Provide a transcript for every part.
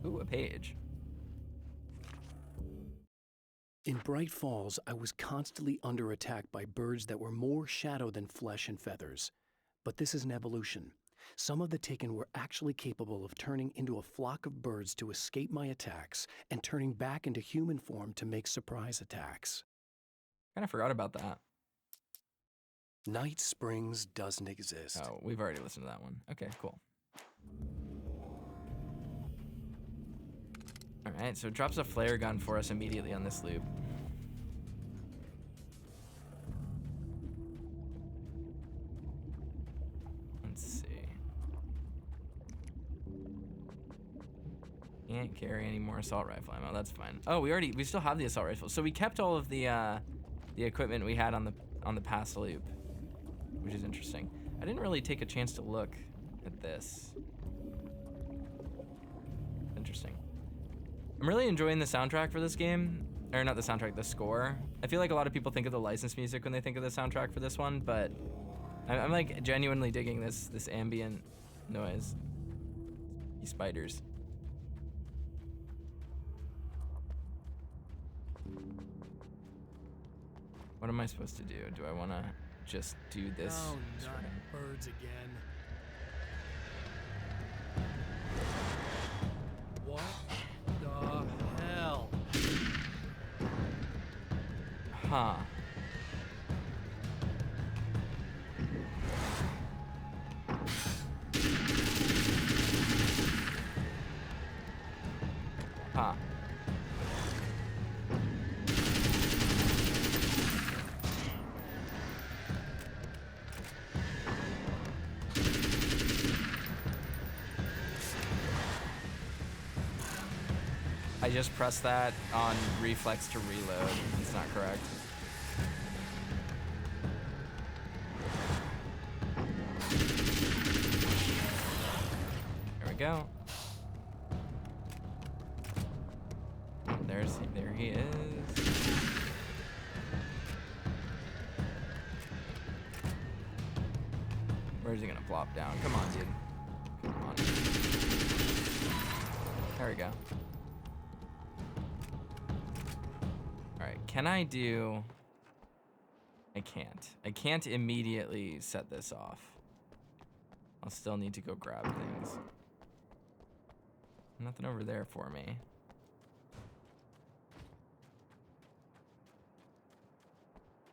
Ooh, a page. In Bright Falls, I was constantly under attack by birds that were more shadow than flesh and feathers. But this is an evolution. Some of the Taken were actually capable of turning into a flock of birds to escape my attacks and turning back into human form to make surprise attacks. Kind of forgot about that. Night Springs doesn't exist. Oh, we've already listened to that one. Okay, cool. All right, so it drops a flare gun for us immediately on this loop. Let's see. Can't carry any more assault rifle ammo. That's fine. Oh, we still have the assault rifle. So we kept all of the equipment we had on the past loop, which is interesting. I didn't really take a chance to look at this. Interesting. I'm really enjoying the soundtrack for this game. Or not the soundtrack, the score. I feel like a lot of people think of the licensed music when they think of the soundtrack for this one, but I'm like genuinely digging this ambient noise. These spiders. What am I supposed to do? Do I want to just do this? Oh, not birds again. What the hell? Huh. Huh. I just pressed that on reflex to reload. It's not correct. There we go. There he is. Where's he gonna plop down? Come on, dude. Come on. There we go. Alright, can I do... I can't. I can't immediately set this off. I'll still need to go grab things. Nothing over there for me.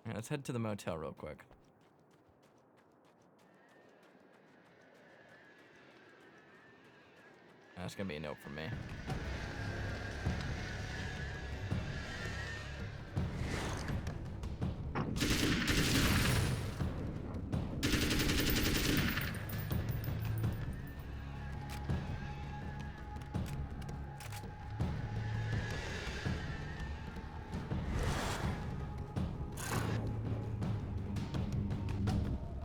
Alright, let's head to the motel real quick. That's gonna be a note from me.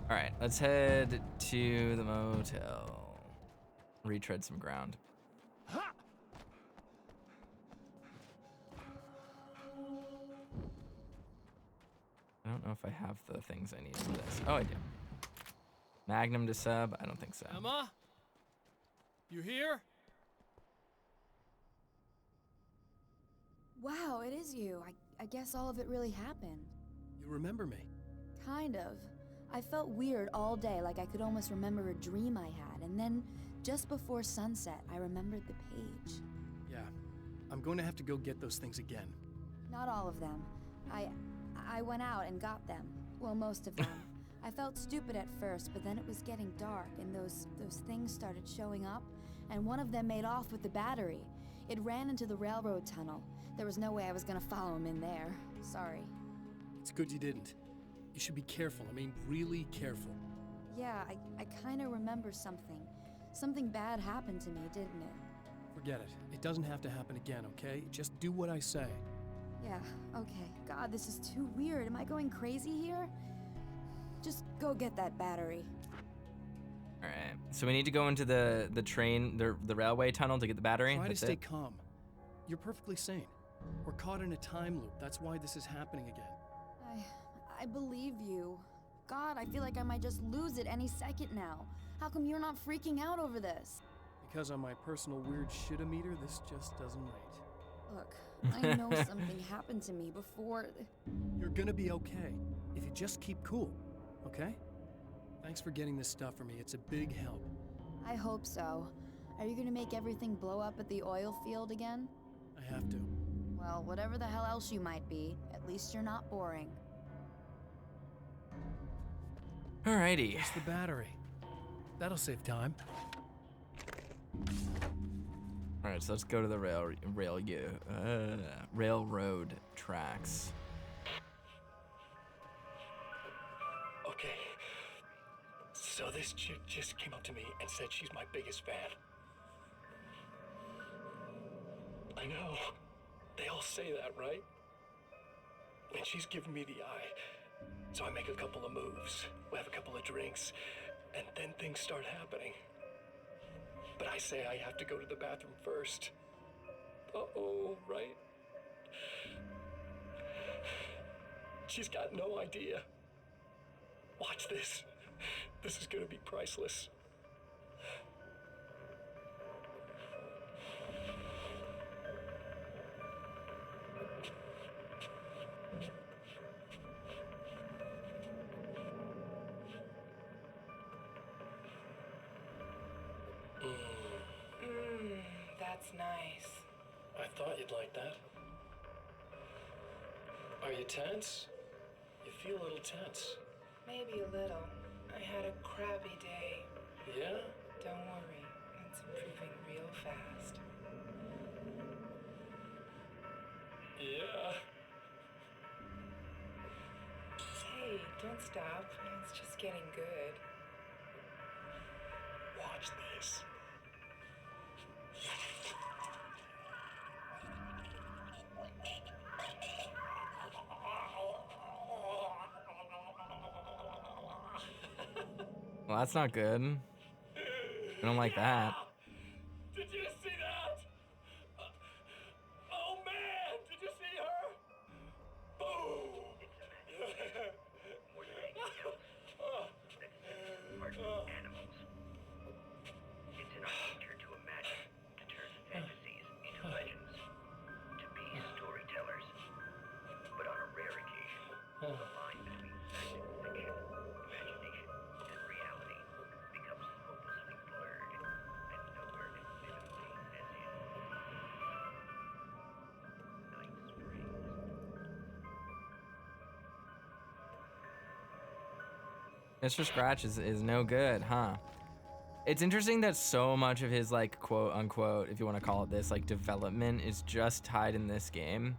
All right, let's head to the motel. Retread some ground. I don't know if I have the things I need for this. Oh, I do. Magnum to sub? I don't think so. Emma? You here? Wow, it is you. I guess all of it really happened. You remember me? Kind of. I felt weird all day, like I could almost remember a dream I had, and then just before sunset, I remembered the page. Yeah. I'm going to have to go get those things again. Not all of them. I went out and got them. Well, most of them. I felt stupid at first, but then it was getting dark, and those things started showing up, and one of them made off with the battery. It ran into the railroad tunnel. There was no way I was gonna follow him in there. Sorry. It's good you didn't. You should be careful. I mean, really careful. Yeah, I kinda remember something. Something bad happened to me, didn't it? Forget it. It doesn't have to happen again, okay? Just do what I say. Yeah, okay. God, this is too weird. Am I going crazy here? Just go get that battery. All right, so we need to go into the train, the railway tunnel to get the battery. Try to That's stay it? calm. You're perfectly sane. We're caught in a time loop. That's why this is happening again. I believe you. God, I feel like I might just lose it any second now. How come you're not freaking out over this? because on my personal weird shit-o-meter, this just doesn't rate. Look, I know something happened to me before. You're gonna be okay, if you just keep cool, okay? Thanks for getting this stuff for me, it's a big help. I hope so. Are you gonna make everything blow up at the oil field again? I have to. Well, whatever the hell else you might be, at least you're not boring. Alrighty. It's the battery. That'll save time. Alright, so let's go to the railroad tracks. Okay. So this chick just came up to me and said she's my biggest fan. I know. They all say that, right? And she's giving me the eye. So I make a couple of moves. We have a couple of drinks. And then things start happening. But I say I have to go to the bathroom first. Uh-oh, right? She's got no idea. Watch this. This is gonna be priceless. That's nice. I thought you'd like that. Are you tense? You feel a little tense. Maybe a little. I had a crappy day. Yeah? Don't worry, it's improving real fast. Yeah. Hey, don't stop. It's just getting good. Watch this. Well, that's not good. I don't like that. Did you see that? Oh man, did you see her? Boom! Animals. It's in our nature to imagine, to turn fantasies into legends, to be storytellers. But on a rare occasion, the line between fact and fiction, imagination and reality becomes hopelessly blurred, and nowhere as vividly as in Night Springs. Mr. Scratch is no good, huh? It's interesting that so much of his, like, quote unquote, if you want to call it this, like, development is just tied in this game.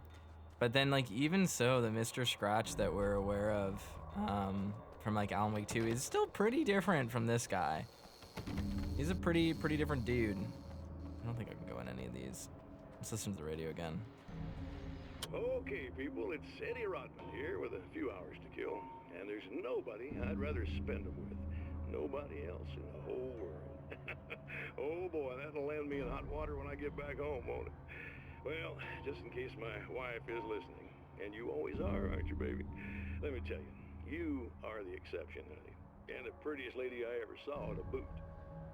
But then, like, even so, the Mr. Scratch that we're aware of from, like, Alan Wake 2 is still pretty different from this guy. He's a pretty different dude. I don't think I can go in any of these. Let's listen to the radio again. Okay, people, it's Eddie Rodman here with a few hours to kill, and there's nobody I'd rather spend them with. Nobody else in the whole world. Oh boy, that'll land me in hot water when I get back home, won't it? Well, just in case my wife is listening, and you always are, aren't you, baby? Let me tell you, you are the exception, honey, and the prettiest lady I ever saw to boot.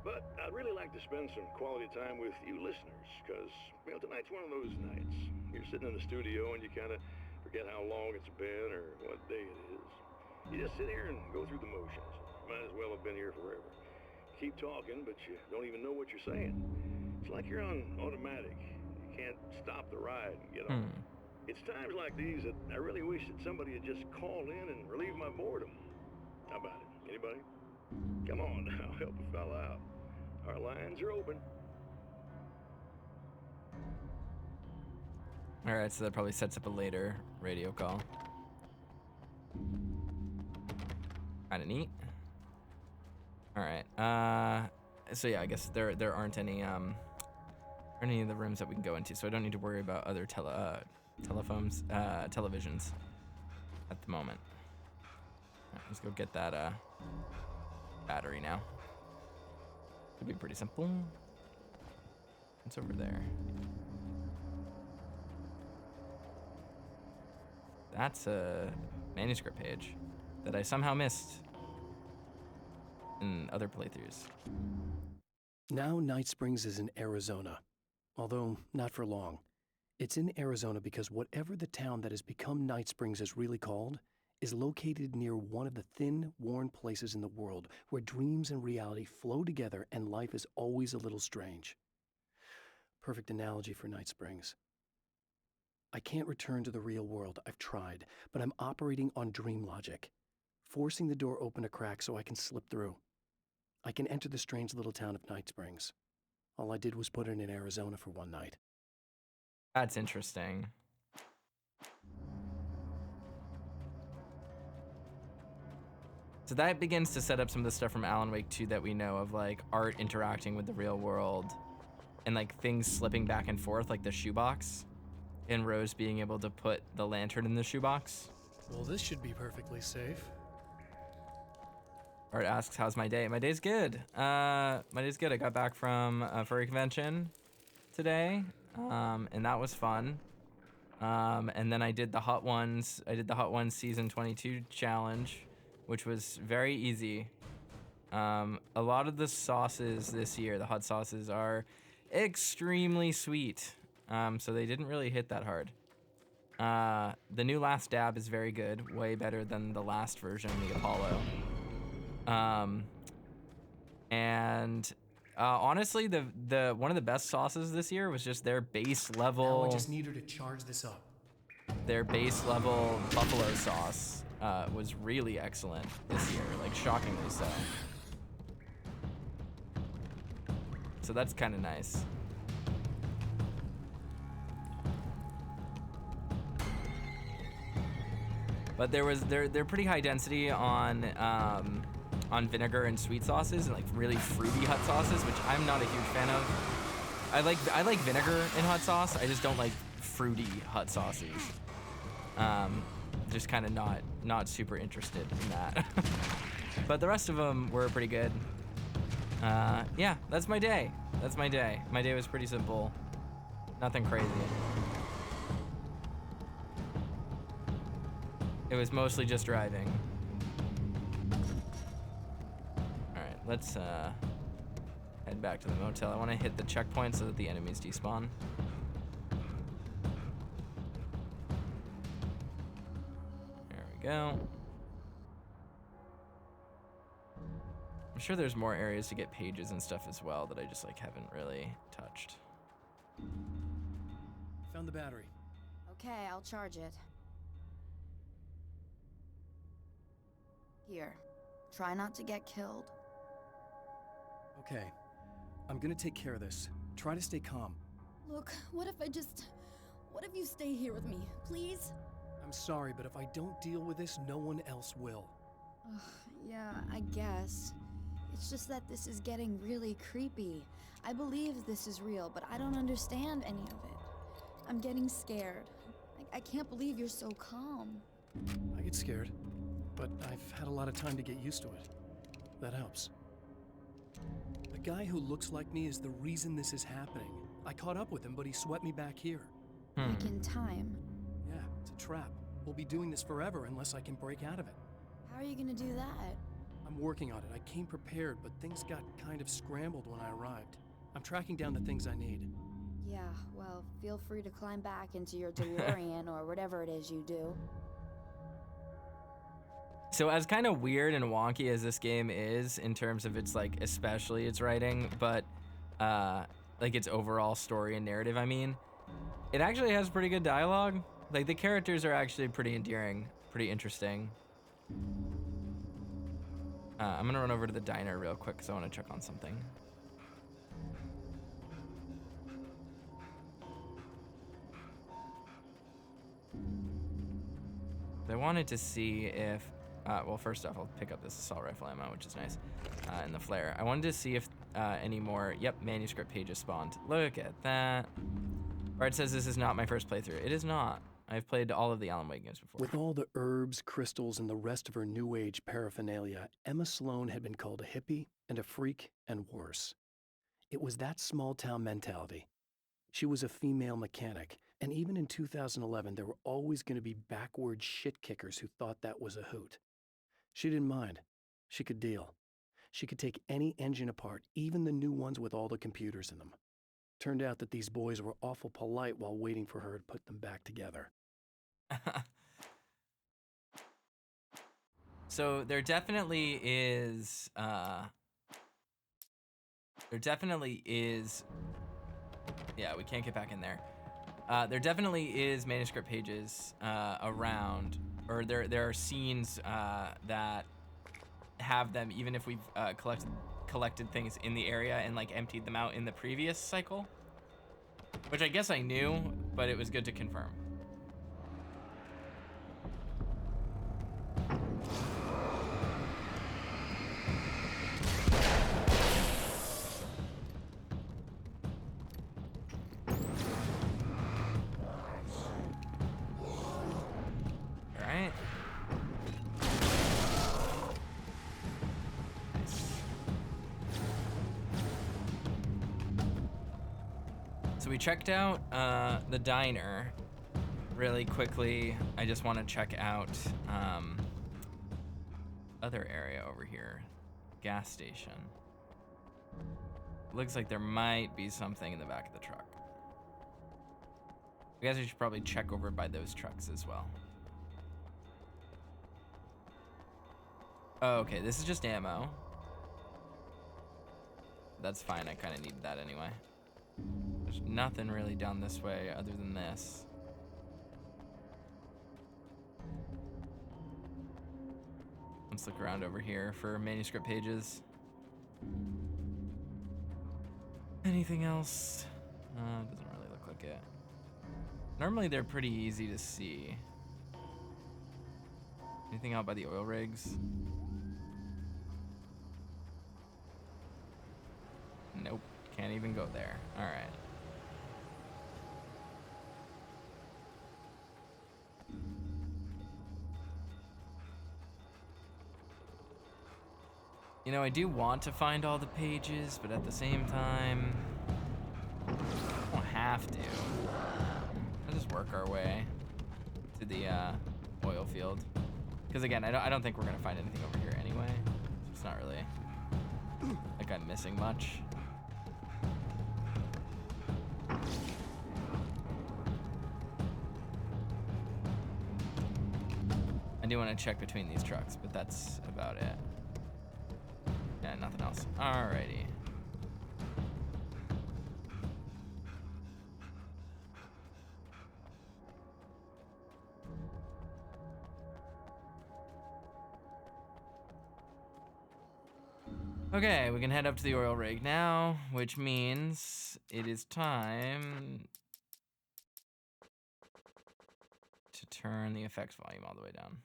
But I'd really like to spend some quality time with you listeners, because, well, tonight's one of those nights. You're sitting in the studio and you kind of forget how long it's been or what day it is. You just sit here and go through the motions. Might as well have been here forever. Keep talking, but you don't even know what you're saying. It's like you're on automatic. You can't stop the ride and get on. It's times like these that I really wish that somebody had just called in and relieved my boredom. How about it? Anybody? Come on now, help a fella out. Our lines are open. All right, so that probably sets up a later radio call. Kinda neat. All right. So yeah, I guess there aren't any of the rooms that we can go into, so I don't need to worry about other televisions at the moment. All right, let's go get that battery now. Could be pretty simple. It's over there. That's a manuscript page that I somehow missed in other playthroughs. Now Night Springs is in Arizona, although not for long. It's in Arizona because whatever the town that has become Night Springs is really called is located near one of the thin, worn places in the world where dreams and reality flow together and life is always a little strange. Perfect analogy for Night Springs. I can't return to the real world, I've tried, but I'm operating on dream logic, forcing the door open a crack so I can slip through. I can enter the strange little town of Night Springs. All I did was put it in Arizona for one night. That's interesting. So that begins to set up some of the stuff from Alan Wake 2 that we know of, like art interacting with the real world and like things slipping back and forth, like the shoebox, and Rose being able to put the lantern in the shoebox. Well, this should be perfectly safe. Art asks, how's my day? My day's good. My day's good. I got back from a furry convention today, and that was fun. And then I did the Hot Ones season 22 challenge, which was very easy. A lot of the sauces this year, the hot sauces, are extremely sweet. So they didn't really hit that hard. The new Last Dab is very good, way better than the last version, the Apollo. Honestly, the one of the best sauces this year was just their base level. Now I just need her to charge this up. Their base level buffalo sauce was really excellent this year, like shockingly so. So that's kind of nice. But they're pretty high density on vinegar and sweet sauces and like really fruity hot sauces, which I'm not a huge fan of. I like vinegar in hot sauce. I just don't like fruity hot sauces. Just kind of not super interested in that. But the rest of them were pretty good. Yeah, that's my day. That's my day. My day was pretty simple. Nothing crazy. It was mostly just driving. Alright, let's head back to the motel. I want to hit the checkpoint so that the enemies despawn. There we go. I'm sure there's more areas to get pages and stuff as well that I just like haven't really touched. Found the battery. Okay, I'll charge it. Here, try not to get killed. Okay, I'm gonna take care of this. Try to stay calm. Look, what if you stay here with me, please? I'm sorry, but if I don't deal with this, no one else will. Yeah, I guess. It's just that this is getting really creepy. I believe this is real, but I don't understand any of it. I'm getting scared. I can't believe you're so calm. I get scared, but I've had a lot of time to get used to it. That helps. The guy who looks like me is the reason this is happening. I caught up with him, but he swept me back here. Back in time. Yeah, it's a trap. We'll be doing this forever unless I can break out of it. How are you gonna do that? I'm working on it. I came prepared, but things got kind of scrambled when I arrived. I'm tracking down the things I need. Yeah, well, feel free to climb back into your DeLorean or whatever it is you do. So as kind of weird and wonky as this game is in terms of its like, especially its writing, but like its overall story and narrative, I mean, it actually has pretty good dialogue. Like the characters are actually pretty endearing, pretty interesting. I'm gonna run over to the diner real quick because I want to check on something. I wanted to see if, well, first off, I'll pick up this assault rifle ammo, which is nice, and the flare. I wanted to see if any more, yep, manuscript pages spawned. Look at that. Bart says this is not my first playthrough. It is not. I've played all of the Alan Wake games before. With all the herbs, crystals, and the rest of her New Age paraphernalia, Emma Sloan had been called a hippie and a freak and worse. It was that small-town mentality. She was a female mechanic, and even in 2011, there were always going to be backward shit-kickers who thought that was a hoot. She didn't mind. She could deal. She could take any engine apart, even the new ones with all the computers in them. Turned out that these boys were awful polite while waiting for her to put them back together. So there definitely is, yeah, we can't get back in there. There definitely is manuscript pages around, or there are scenes that have them, even if we've collected things in the area and like emptied them out in the previous cycle, which I guess I knew, but it was good to confirm. So we checked out the diner really quickly. I just want to check out other area over here, gas station. Looks like there might be something in the back of the truck. I guess we should probably check over by those trucks as well. Oh, okay, this is just ammo. That's fine, I kind of needed that anyway. There's nothing really down this way other than this. Let's look around over here for manuscript pages. Anything else? Doesn't really look like it. Normally they're pretty easy to see. Anything out by the oil rigs? Nope, can't even go there. All right. You know, I do want to find all the pages, but at the same time, I don't have to. I'll just work our way to the oil field. Because again, I don't think we're gonna find anything over here anyway. So it's not really like I'm missing much. I do want to check between these trucks, but that's about it. Yeah, nothing else. Alrighty. Okay, we can head up to the oil rig now, which means it is time to turn the effects volume all the way down.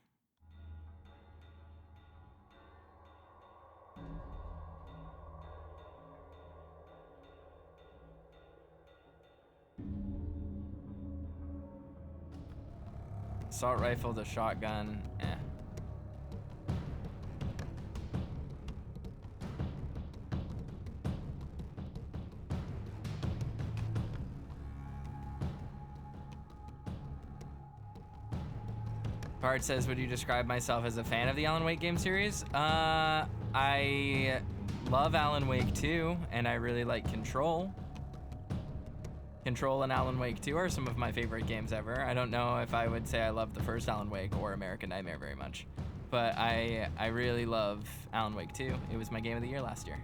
Assault rifle, the shotgun, eh. Bart says, would you describe myself as a fan of the Alan Wake game series? I love Alan Wake 2, and I really like Control. Control and Alan Wake 2 are some of my favorite games ever. I don't know if I would say I love the first Alan Wake or American Nightmare very much, but I really love Alan Wake 2. It was my game of the year last year.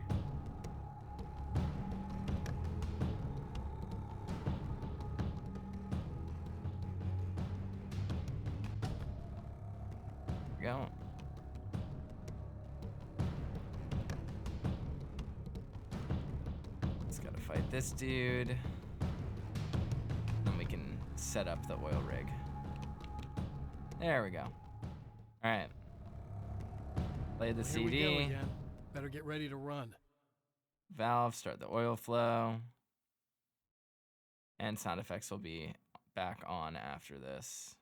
Go. Just gotta fight this dude. Then we can set up the oil rig. There we go. All right. Play the Here we CD. go again. Better get ready to run. Valve, start the oil flow. And sound effects will be back on after this.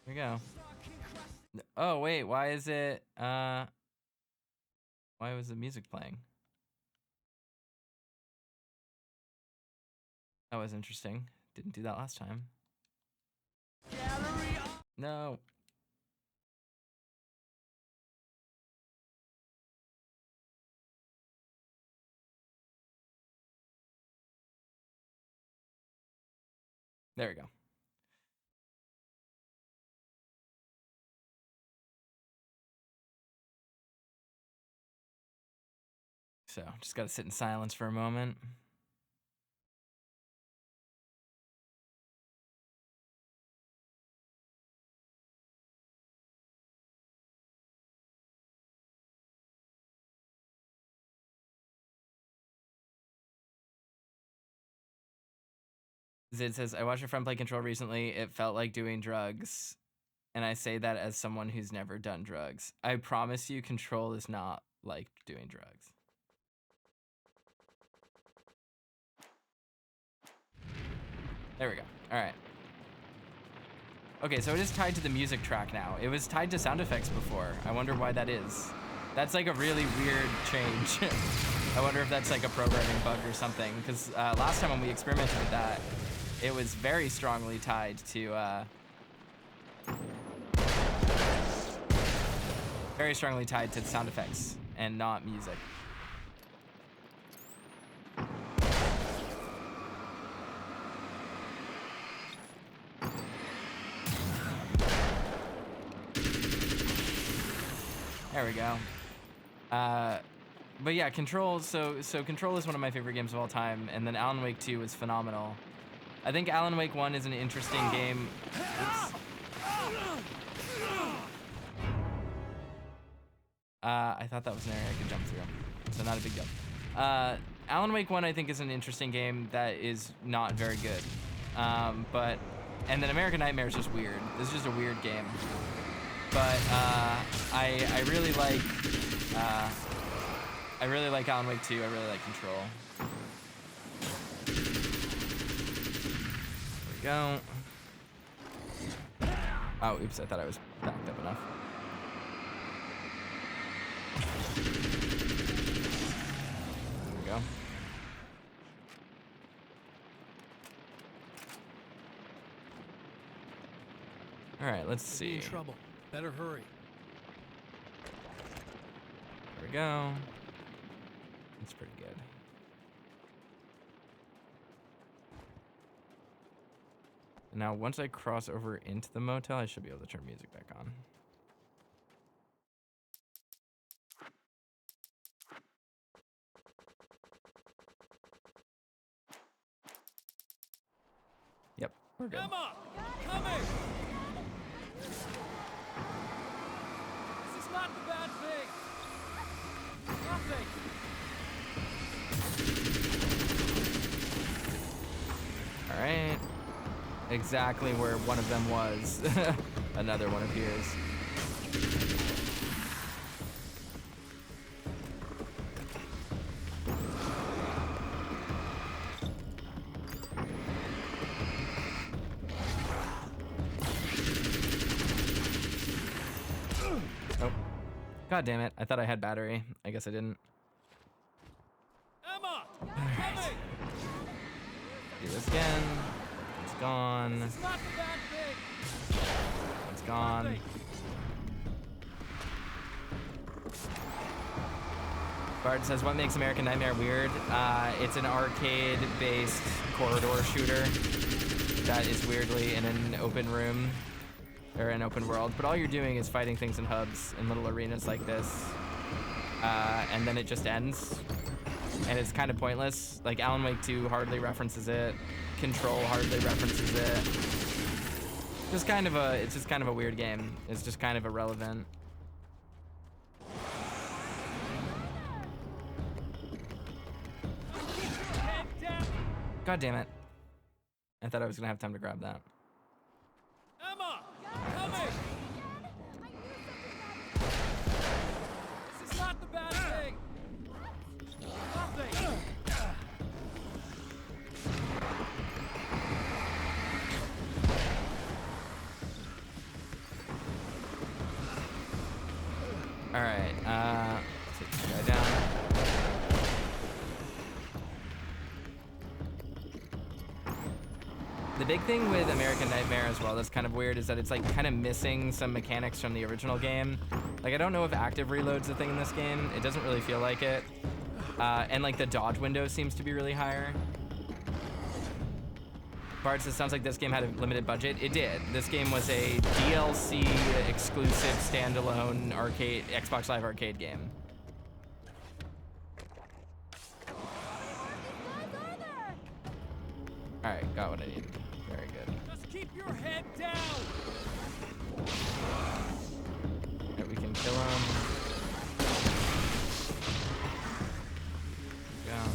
Here we go. Oh wait, why is it why was the music playing? That was interesting. Didn't do that last time. No. There we go. So just gotta sit in silence for a moment. Zid says, I watched a friend play Control recently. It felt like doing drugs. And I say that as someone who's never done drugs. I promise you, Control is not like doing drugs. There we go. All right. Okay, so it is tied to the music track now. It was tied to sound effects before. I wonder why that is. That's like a really weird change. I wonder if that's like a programming bug or something. Because last time when we experimented with that, it was very strongly tied to sound effects and not music. There we go. But yeah, Control. So Control is one of my favorite games of all time, and then Alan Wake 2 is phenomenal. I think Alan Wake 1 is an interesting game. Oops. I thought that was an area I could jump through, so not a big deal. Alan Wake 1 I think is an interesting game that is not very good. And then American Nightmare is just weird. This is just a weird game. But I really like Alan Wake 2. I really like Control. There we go. Oh, oops, I thought I was backed up enough. There we go. All right, let's see. In trouble. Better hurry. There we go. That's pretty good. Now, once I cross over into the motel, I should be able to turn music back on. Yep, we're good. Emma! Coming! This is not the bad thing! Nothing! All right. Exactly where one of them was. Another one appears. Oh. God damn it. I thought I had battery. I guess I didn't. Emma! Alright. Coming! Do this again. It's gone. This is not the bad thing! It's gone. Nothing. Bard says, what makes American Nightmare weird? It's an arcade-based corridor shooter that is weirdly in an open room, or an open world, but all you're doing is fighting things in hubs in little arenas like this, and then it just ends, and it's kind of pointless. Like, Alan Wake 2 hardly references it, Control hardly references it. It's just kind of a weird game. It's just kind of irrelevant. God damn it. I thought I was gonna have time to grab that. Emma! Coming! This is not the bad thing! Nothing! Alright, take this guy down. The big thing with American Nightmare as well that's kind of weird is that it's like kind of missing some mechanics from the original game. Like, I don't know if active reload's a thing in this game. It doesn't really feel like it. And like the dodge window seems to be really higher. Bart says, sounds like this game had a limited budget. It did. This game was a DLC exclusive standalone arcade, Xbox Live Arcade game. All right, got what I need. Very good. Just keep your head down. All right, we can kill him. Yeah.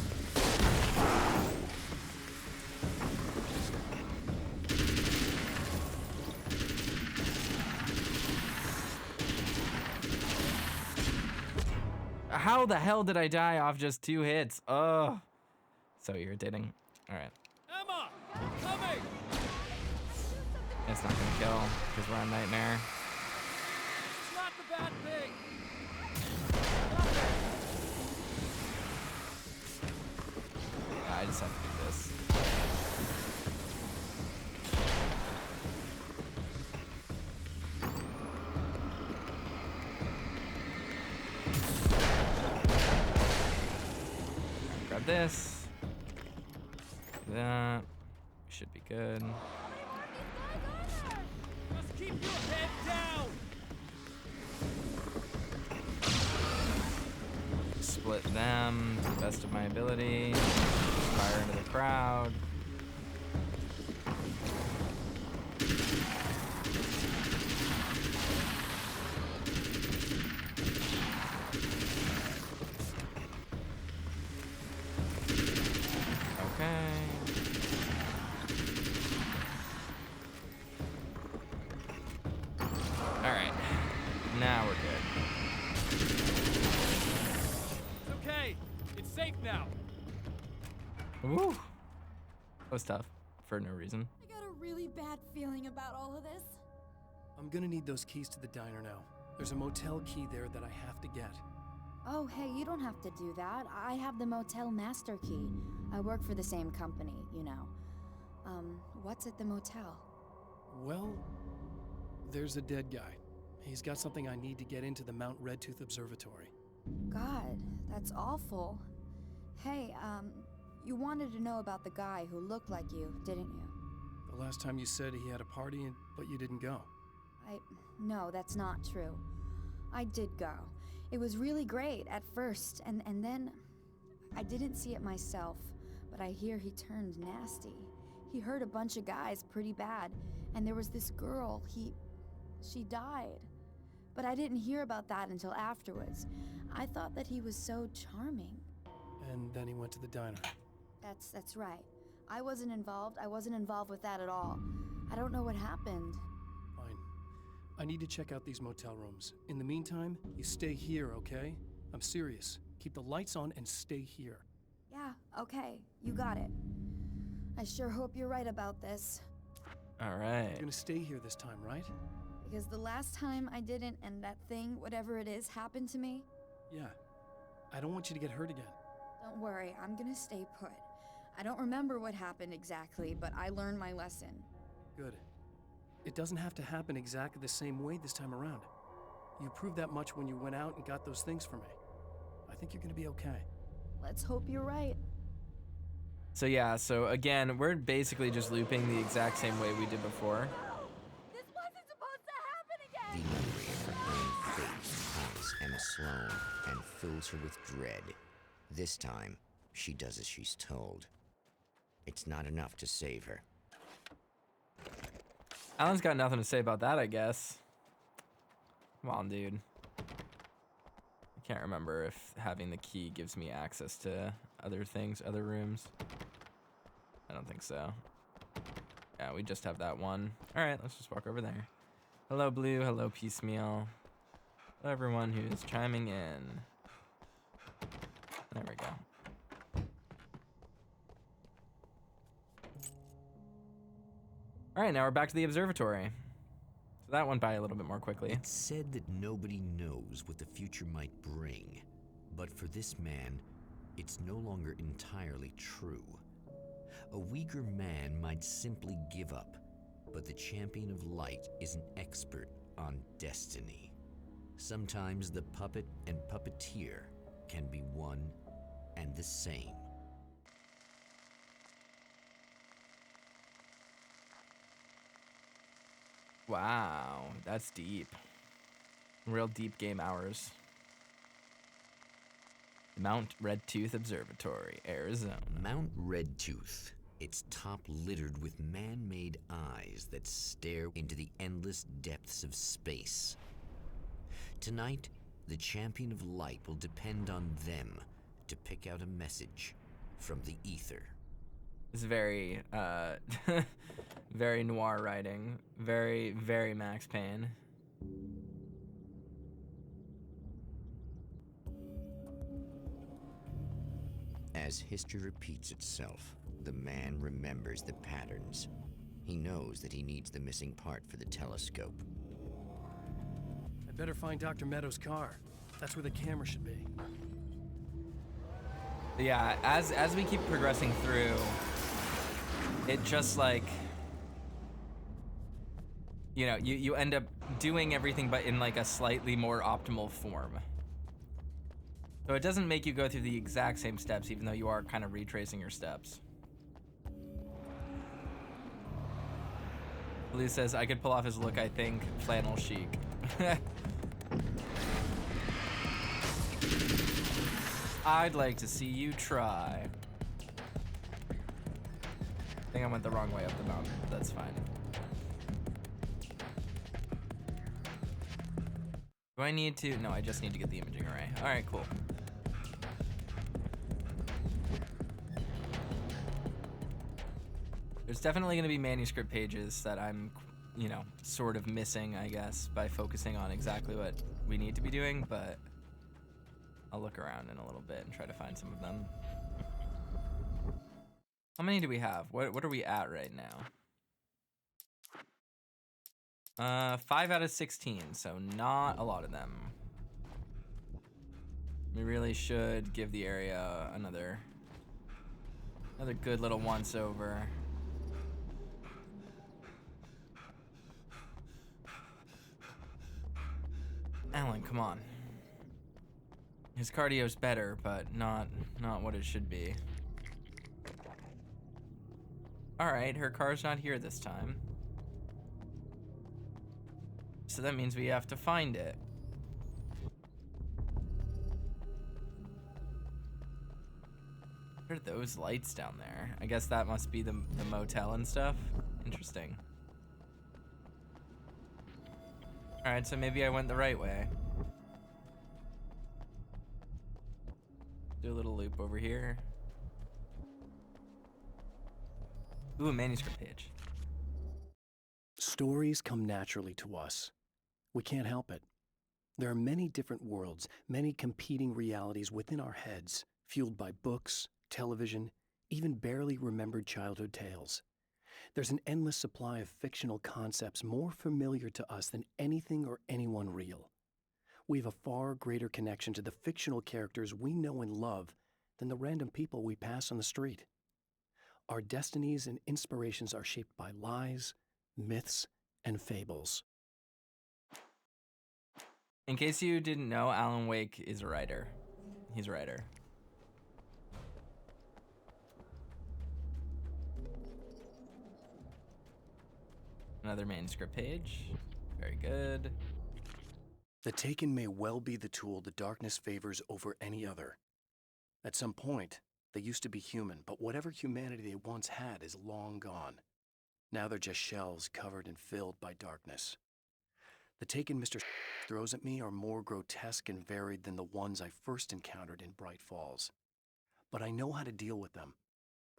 How the hell did I die off just 2 hits? Oh, so irritating. All right. Emma, I'm coming. It's not gonna kill because we're on Nightmare. It's not the bad thing. I just have to do this. Grab this. That should be good. Just keep your head down. Split them to the best of my ability. Fire into the crowd. Okay. All right. Now we're good. It's okay. It's safe now. Woo. That was tough for no reason. I got a really bad feeling about all of this. I'm gonna need those keys to the diner now. There's a motel key there that I have to get. Oh, hey, you don't have to do that. I have the motel master key. I work for the same company, you know. What's at the motel? Well, there's a dead guy. He's got something I need to get into the Mount Redtooth Observatory. God, that's awful. Hey, you wanted to know about the guy who looked like you, didn't you? The last time you said he had a party, but you didn't go. No, that's not true. I did go. It was really great at first, and then I didn't see it myself, but I hear he turned nasty. He hurt a bunch of guys pretty bad, and there was this girl, she died. But I didn't hear about that until afterwards. I thought that he was so charming. And then he went to the diner. That's right. I wasn't involved with that at all. I don't know what happened. Fine. I need to check out these motel rooms. In the meantime, you stay here, okay? I'm serious. Keep the lights on and stay here. Yeah, okay. You got it. I sure hope you're right about this. All right. You're gonna stay here this time, right? Because the last time I didn't, and that thing, whatever it is, happened to me. Yeah. I don't want you to get hurt again. Don't worry, I'm gonna stay put. I don't remember what happened exactly, but I learned my lesson. Good. It doesn't have to happen exactly the same way this time around. You proved that much when you went out and got those things for me. I think you're gonna be okay. Let's hope you're right. So yeah, so again, we're basically just looping the exact same way we did before. This wasn't supposed to happen The again! memory of her own fate haunts Emma Sloan and fills her with dread. This time, she does as she's told. It's not enough to save her. Alan's got nothing to say about that, I guess. Come on, dude. I can't remember if having the key gives me access to other things, other rooms. I don't think so. Yeah, we just have that one. All right, let's just walk over there. Hello, Blue. Hello, Piecemeal. Hello, everyone who's chiming in. There we go. All right, now we're back to the observatory. So that went by a little bit more quickly. It's said that nobody knows what the future might bring, but for this man, it's no longer entirely true. A weaker man might simply give up, but the champion of light is an expert on destiny. Sometimes the puppet and puppeteer can be one and the same. Wow, that's deep. Real deep game hours. Mount Redtooth Observatory, Arizona. Mount Redtooth. Its top littered with man-made eyes that stare into the endless depths of space. Tonight, the champion of light will depend on them to pick out a message from the ether. It's very, very noir writing. Very, very Max Payne. As history repeats itself, the man remembers the patterns. He knows that he needs the missing part for the telescope. I'd better find Dr. Meadows' car. That's where the camera should be. Yeah, as we keep progressing through, it just like, you know, you end up doing everything but in like a slightly more optimal form. So it doesn't make you go through the exact same steps, even though you are kind of retracing your steps. Blue says, I could pull off his look, I think. Flannel chic. I'd like to see you try. I think I went the wrong way up the mountain, but that's fine. Do I need to? No, I just need to get the imaging array. All right, cool. There's definitely going to be manuscript pages that I'm, you know, sort of missing, I guess, by focusing on exactly what we need to be doing, but I'll look around in a little bit and try to find some of them. How many do we have? What are we at right now? 5 out of 16, so not a lot of them. We really should give the area another good little once over. Alan, come on. His cardio's better, but not what it should be. All right, her car's not here this time. So that means we have to find it. What are those lights down there? I guess that must be the motel and stuff. Interesting. All right, so maybe I went the right way. Do a little loop over here. Ooh, a manuscript page. Stories come naturally to us. We can't help it. There are many different worlds, many competing realities within our heads, fueled by books, television, even barely remembered childhood tales. There's an endless supply of fictional concepts more familiar to us than anything or anyone real. We have a far greater connection to the fictional characters we know and love than the random people we pass on the street. Our destinies and inspirations are shaped by lies, myths, and fables. In case you didn't know, Alan Wake is a writer. He's a writer. Another manuscript page. Very good. The Taken may well be the tool the darkness favors over any other. At some point, they used to be human, but whatever humanity they once had is long gone. Now they're just shells covered and filled by darkness. The Taken Mr. throws at me are more grotesque and varied than the ones I first encountered in Bright Falls. But I know how to deal with them.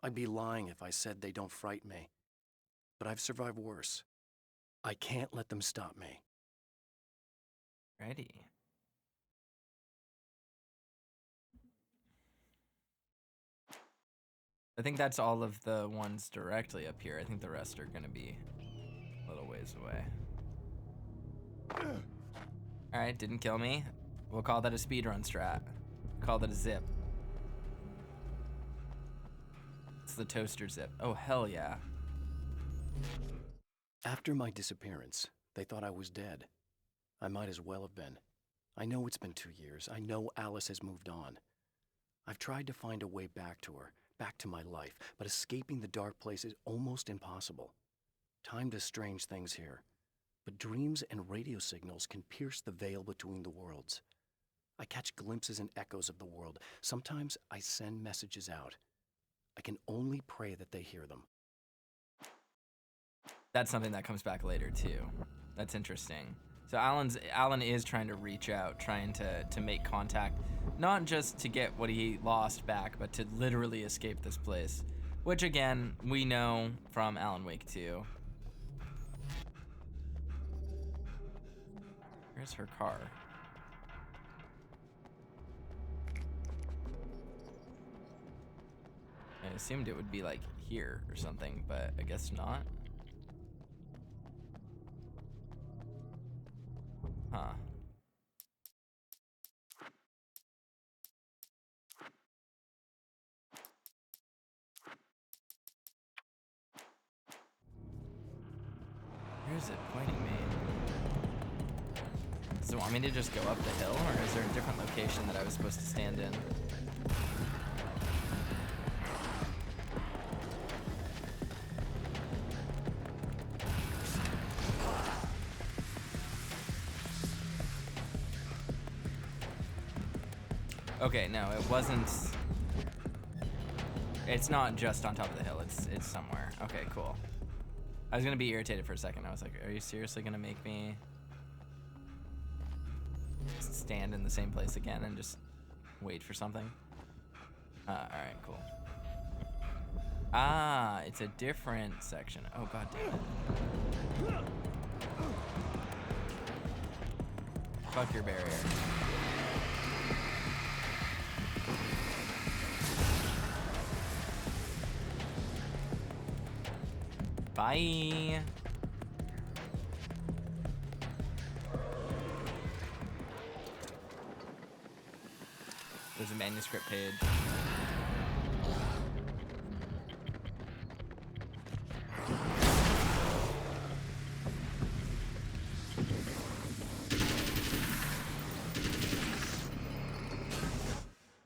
I'd be lying if I said they don't frighten me. But I've survived worse. I can't let them stop me. Ready. I think that's all of the ones directly up here. I think the rest are gonna be a little ways away. All right, didn't kill me. We'll call that a speedrun strat. Call that a zip. It's the toaster zip. Oh, hell yeah. After my disappearance, they thought I was dead. I might as well have been. I know it's been 2 years. I know Alice has moved on. I've tried to find a way back to her, back to my life, but escaping the dark place is almost impossible. Time does strange things here. But dreams and radio signals can pierce the veil between the worlds. I catch glimpses and echoes of the world. Sometimes I send messages out. I can only pray that they hear them. That's something that comes back later too. That's interesting. So Alan is trying to reach out, trying to make contact, not just to get what he lost back, but to literally escape this place. Which again, we know from Alan Wake 2. Where's her car? I assumed it would be like here or something, but I guess not. Huh. Where is it pointing me? Does it want me to just go up the hill, or is there a different location that I was supposed to stand in? Okay, no, it wasn't. It's not just on top of the hill. It's somewhere. Okay, cool. I was gonna be irritated for a second. I was like, are you seriously gonna make me stand in the same place again and just wait for something? Alright, cool. Ah, it's a different section. Oh, god damn it. Fuck your barrier. Bye. There's a manuscript page.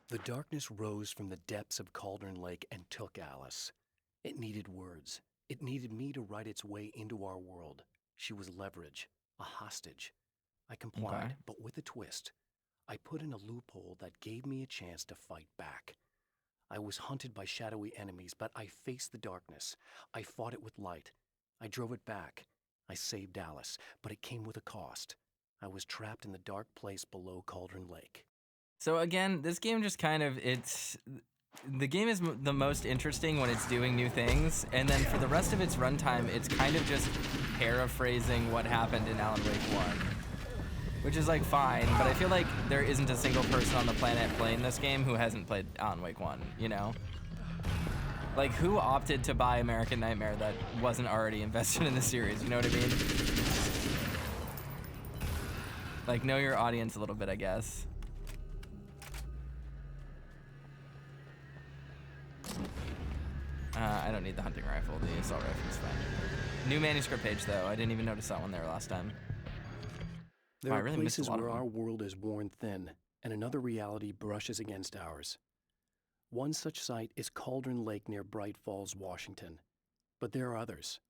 The darkness rose from the depths of Cauldron Lake and took Alice. It needed words. It needed me to write its way into our world. She was leverage, a hostage. I complied, Okay. but with a twist. I put in a loophole that gave me a chance to fight back. I was hunted by shadowy enemies, but I faced the darkness. I fought it with light. I drove it back. I saved Alice, but it came with a cost. I was trapped in the dark place below Cauldron Lake. So again, this game just kind of, the game is the most interesting when it's doing new things, and then for the rest of its runtime, it's kind of just paraphrasing what happened in Alan Wake 1. Which is like fine, but I feel like there isn't a single person on the planet playing this game who hasn't played Alan Wake 1, you know? Like, who opted to buy American Nightmare that wasn't already invested in the series, you know what I mean? Like, know your audience a little bit, I guess. I don't need the hunting rifle. The assault rifle's fine. New manuscript page, though. I didn't even notice that one there last time. There I are really missed a places lot of where them. our world is worn thin, and another reality brushes against ours. One such site is Cauldron Lake near Bright Falls, Washington. But there are others.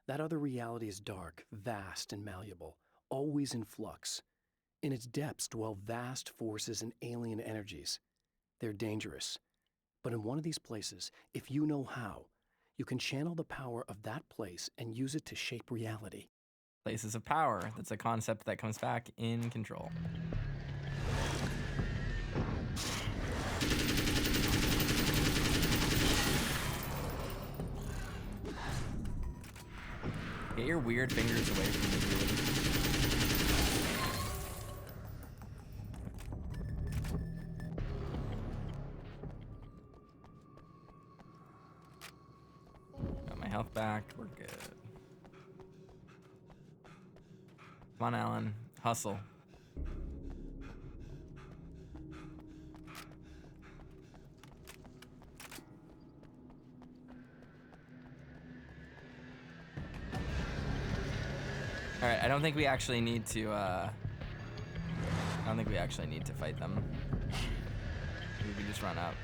That other reality is dark, vast, and malleable, always in flux. In its depths dwell vast forces and alien energies. They're dangerous. But in one of these places, if you know how, you can channel the power of that place and use it to shape reality. Places of power. That's a concept that comes back in Control. Get your weird fingers away from me, dude. Got my health back. We're good. Come on, Alan. Hustle. All right, I don't think we actually need to, I don't think we actually need to fight them. We can just run up.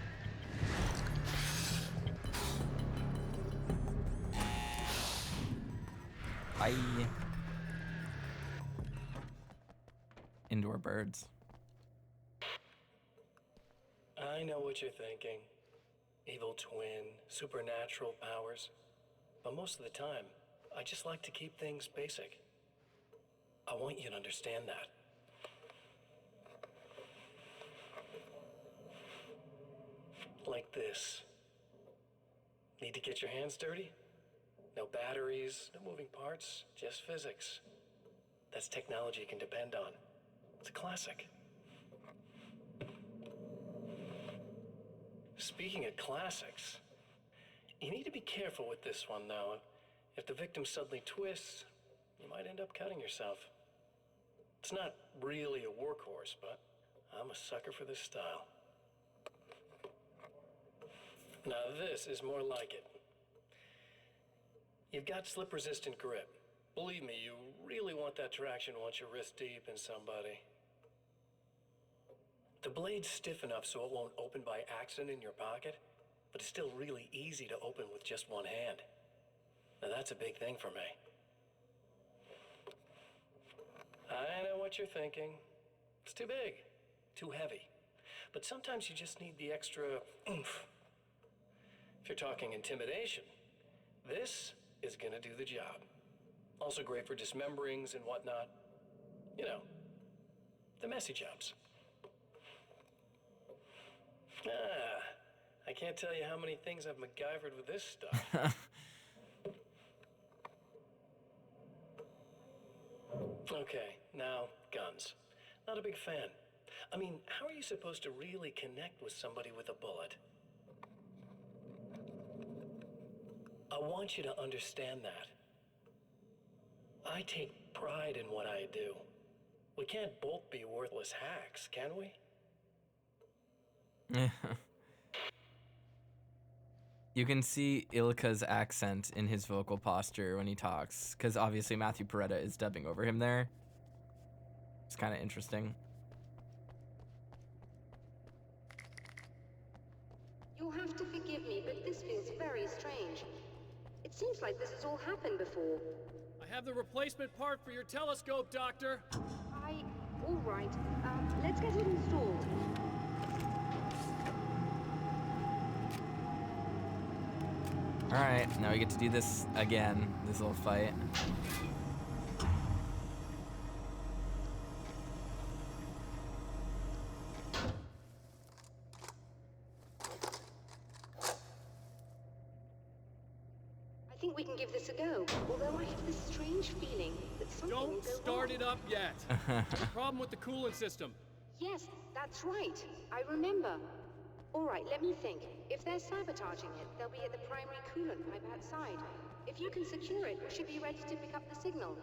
Bye. indoor birds. I know what you're thinking. Evil twin, supernatural powers. But most of the time, I just like to keep things basic. I want you to understand that. Like this. Need to get your hands dirty? No batteries, no moving parts, just physics. That's technology you can depend on. It's a classic. Speaking of classics, you need to be careful with this one, though. If the victim suddenly twists, you might end up cutting yourself. It's not really a workhorse, but I'm a sucker for this style. Now this is more like it. You've got slip-resistant grip. Believe me, you really want that traction once you're wrist deep in somebody. The blade's stiff enough so it won't open by accident in your pocket, but it's still really easy to open with just one hand. Now that's a big thing for me. I know what you're thinking. It's too big, too heavy. But sometimes you just need the extra oomph. If you're talking intimidation, this is gonna do the job. Also great for dismemberings and whatnot. You know, the messy jobs. I can't tell you how many things I've MacGyvered with this stuff. Okay, now, guns. Not a big fan. I mean, how are you supposed to really connect with somebody with a bullet? I want you to understand that. I take pride in what I do. We can't both be worthless hacks, can we? You can see Ilka's accent in his vocal posture when he talks, because obviously Matthew Peretta is dubbing over him there. It's kind of interesting. You'll have to forgive me, but this feels very strange. It seems like this has all happened before. I have the replacement part for your telescope, Doctor. All right. Let's get it installed. All right, now we get to do this again, this little fight. I think we can give this a go, although I have this strange feeling that something will Don't go start wrong. it up yet. Problem with the coolant system. Yes, that's right. I remember. All right, let me think. If they're sabotaging it, they'll be at the primary coolant pipe outside. If you can secure it, we should be ready to pick up the signal.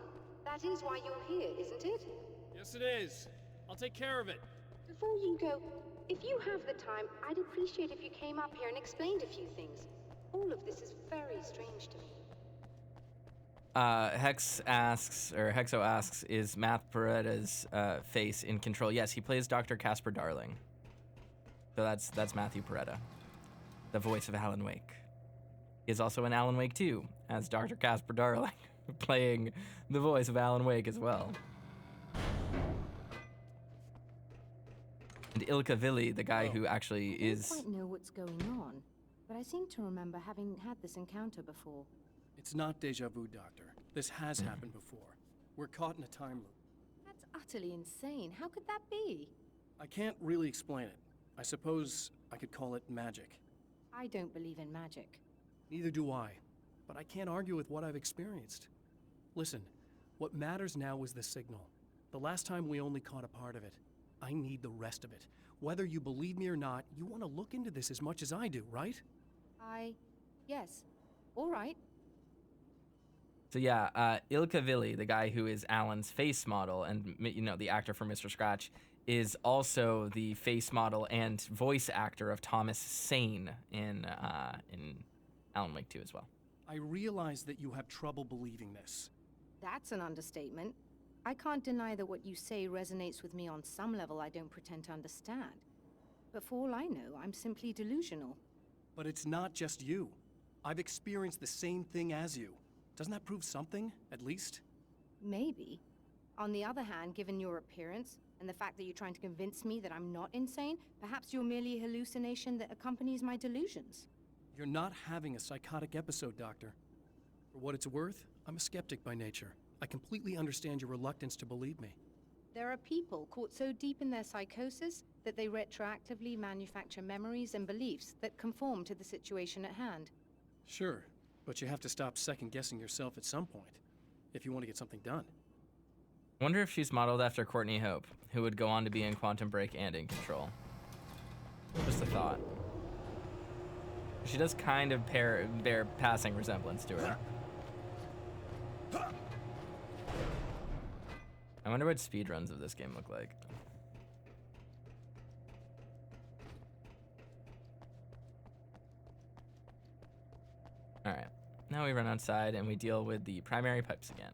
That is why you're here, isn't it? Yes, it is. I'll take care of it. Before you go, if you have the time, I'd appreciate if you came up here and explained a few things. All of this is very strange to me. Hexo asks, is Matt Peretta's face in control? Yes, he plays Dr. Casper Darling. So that's Matthew Peretta, the voice of Alan Wake. He is also in Alan Wake 2 as Dr. Casper Darling, playing the voice of Alan Wake as well. And Ilka Villi, the guy who actually is... I don't quite know what's going on, but I seem to remember having had this encounter before. It's not deja vu, Doctor. This has happened before. We're caught in a time loop. That's utterly insane. How could that be? I can't really explain it. I suppose I could call it magic. I don't believe in magic. Neither do I, but I can't argue with what I've experienced. Listen, what matters now is the signal. The last time we only caught a part of it. I need the rest of it. Whether you believe me or not, you want to look into this as much as I do, right? Yes. All right. So yeah, Ilka Villi, the guy who is Alan's face model and, you know, the actor for Mr. Scratch, is also the face model and voice actor of Thomas Sane in Alan Wake 2 as well. I realize that you have trouble believing this. That's an understatement. I can't deny that what you say resonates with me on some level I don't pretend to understand. But for all I know, I'm simply delusional. But it's not just you. I've experienced the same thing as you. Doesn't that prove something, at least? Maybe. On the other hand, given your appearance, And the fact that you're trying to convince me that I'm not insane, perhaps you're merely a hallucination that accompanies my delusions. You're not having a psychotic episode, Doctor. For what it's worth, I'm a skeptic by nature. I completely understand your reluctance to believe me. There are people caught so deep in their psychosis that they retroactively manufacture memories and beliefs that conform to the situation at hand. Sure, but you have to stop second-guessing yourself at some point, if you want to get something done. I wonder if she's modeled after Courtney Hope, who would go on to be in Quantum Break and in Control. Just a thought. She does kind of bear passing resemblance to her. I wonder what speedruns of this game look like. Alright, now we run outside and we deal with the primary pipes again.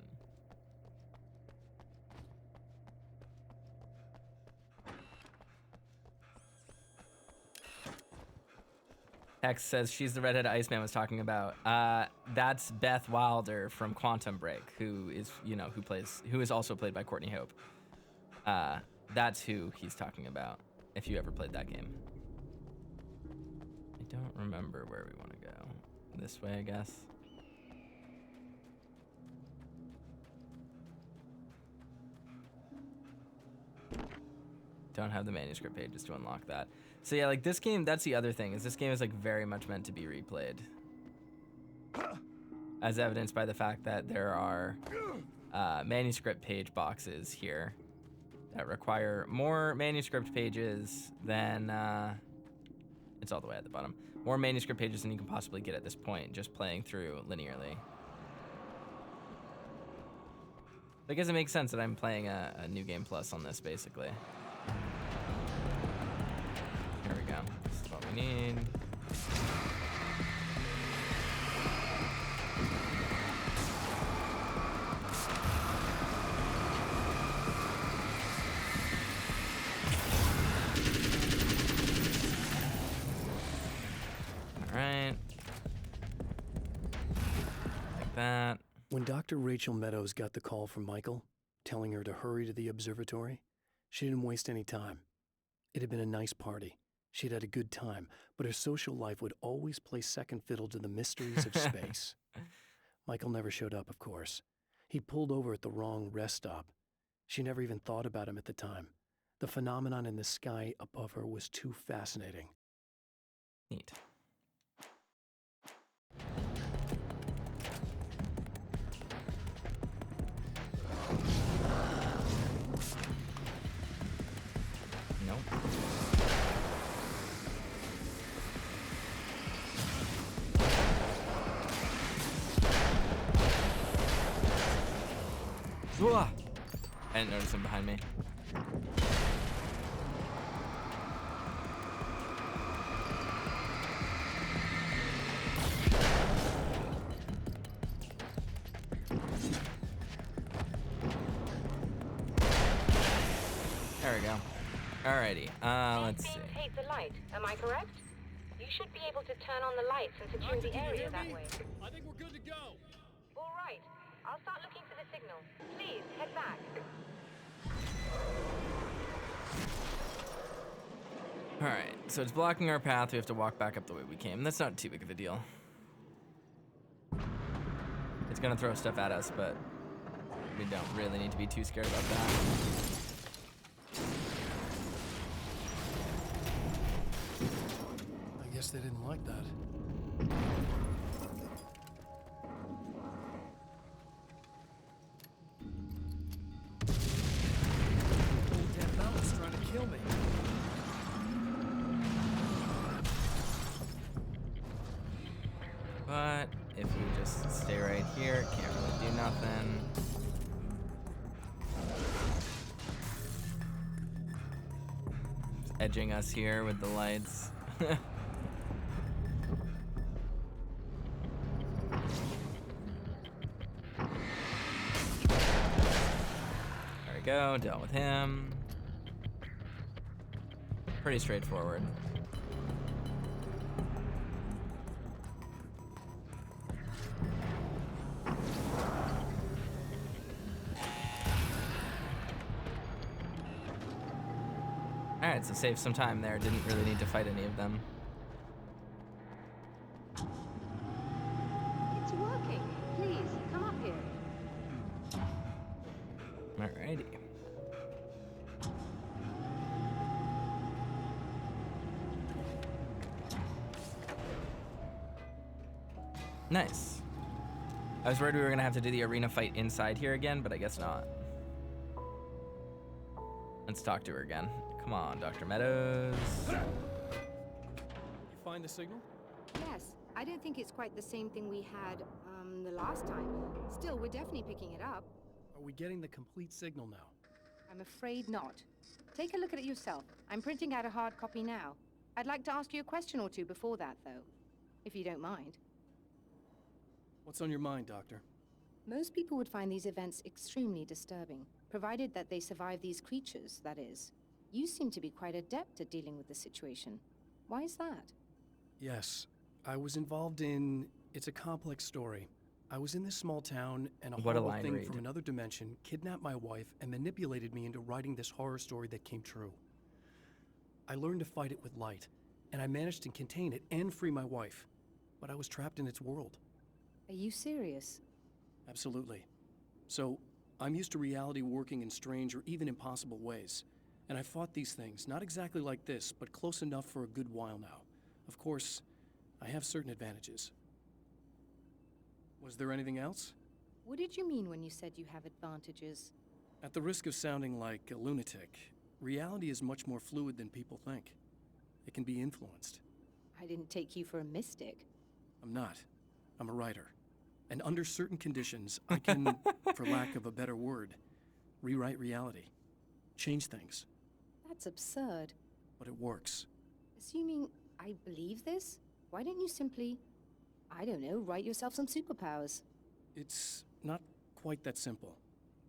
X says she's the redhead Iceman was talking about. That's Beth Wilder from Quantum Break, who is, who is also played by Courtney Hope. That's who he's talking about, if you ever played that game. I don't remember where we want to go. This way, I guess. Don't have the manuscript pages to unlock that. So yeah, like this game, that's the other thing, is this game is like very much meant to be replayed. As evidenced by the fact that there are manuscript page boxes here that require more manuscript pages than, it's all the way at the bottom, more manuscript pages than you can possibly get at this point, just playing through linearly. I guess it makes sense that I'm playing a New Game Plus on this, basically. Here we go. This is what we need. All right. Like that. When Dr. Rachel Meadows got the call from Michael, telling her to hurry to the observatory, she didn't waste any time. It had been a nice party. She'd had a good time, but her social life would always play second fiddle to the mysteries of space. Michael never showed up, of course. He pulled over at the wrong rest stop. She never even thought about him at the time. The phenomenon in the sky above her was too fascinating. Neat. Nope. Whoa! I didn't notice him behind me. There we go. Alrighty, let's see. These hate the light, am I correct? You should be able to turn on the lights and secure the area that way. I think we're good to go. All right, I'll start looking for the signal. Please, head back. Alright, so it's blocking our path. We have to walk back up the way we came. That's not too big of a deal. It's gonna throw stuff at us, but we don't really need to be too scared about that. I guess they didn't like that. Old damn mountain's trying to kill me. But if we just stay right here, can't really do nothing. Just edging us here with the lights. There we go, dealt with him. Pretty straightforward. Alright, so save some time there. Didn't really need to fight any of them. It's working. Please, come up here. Alrighty. Nice. I was worried we were gonna have to do the arena fight inside here again, but I guess not. Let's talk to her again. Come on, Dr. Meadows. You find the signal? Yes, I don't think it's quite the same thing we had, the last time. Still, we're definitely picking it up. Are we getting the complete signal now? I'm afraid not. Take a look at it yourself. I'm printing out a hard copy now. I'd like to ask you a question or two before that, though, if you don't mind. What's on your mind, Doctor? Most people would find these events extremely disturbing, provided that they survive these creatures, that is. You seem to be quite adept at dealing with the situation. Why is that? Yes, I was involved in... It's a complex story. I was in this small town, and a What a horrible line thing read. from another dimension kidnapped my wife and manipulated me into writing this horror story that came true. I learned to fight it with light, and I managed to contain it and free my wife. But I was trapped in its world. Are you serious? Absolutely. So, I'm used to reality working in strange or even impossible ways. And I fought these things, not exactly like this, but close enough for a good while now. Of course, I have certain advantages. Was there anything else? What did you mean when you said you have advantages? At the risk of sounding like a lunatic, reality is much more fluid than people think. It can be influenced. I didn't take you for a mystic. I'm not. I'm a writer. And under certain conditions, I can, for lack of a better word, rewrite reality. Change things. That's absurd. But it works. Assuming I believe this, why don't you simply, I don't know, write yourself some superpowers? It's not quite that simple.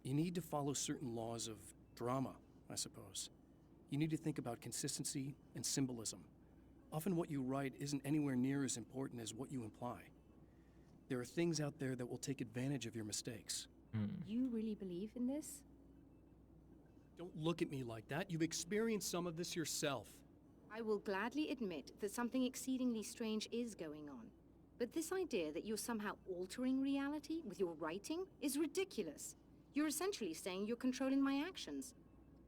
You need to follow certain laws of drama, I suppose. You need to think about consistency and symbolism. Often what you write isn't anywhere near as important as what you imply. There are things out there that will take advantage of your mistakes. You really believe in this? Don't look at me like that. You've experienced some of this yourself. I will gladly admit that something exceedingly strange is going on. But this idea that you're somehow altering reality with your writing is ridiculous. You're essentially saying you're controlling my actions.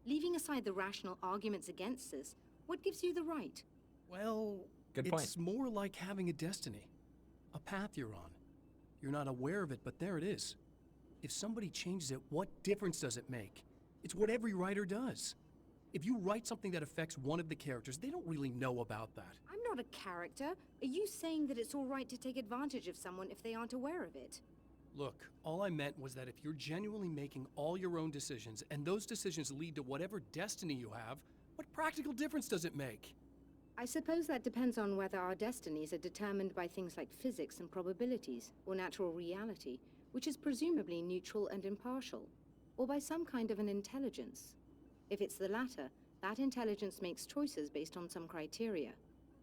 Leaving aside the rational arguments against this, what gives you the right? Well, Good it's point. more like having a destiny. A path you're on. You're not aware of it, but there it is. If somebody changes it, what difference does it make? It's what every writer does. If you write something that affects one of the characters, they don't really know about that. I'm not a character. Are you saying that it's all right to take advantage of someone if they aren't aware of it? Look, all I meant was that if you're genuinely making all your own decisions, and those decisions lead to whatever destiny you have, what practical difference does it make? I suppose that depends on whether our destinies are determined by things like physics and probabilities, or natural reality, which is presumably neutral and impartial, or by some kind of an intelligence. If it's the latter, that intelligence makes choices based on some criteria.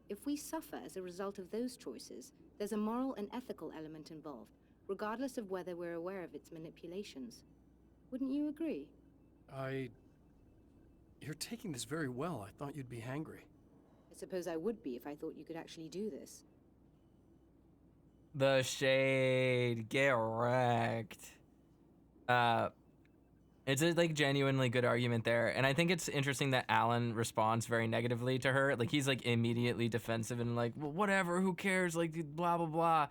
If we suffer as a result of those choices, there's a moral and ethical element involved, regardless of whether we're aware of its manipulations. Wouldn't you agree? You're taking this very well. I thought you'd be hangry. I suppose I would be if I thought you could actually do this. The shade. Get wrecked. It's a like genuinely good argument there, and I think it's interesting that Alan responds very negatively to her. Like he's like immediately defensive and like, well, whatever, who cares, like blah blah blah.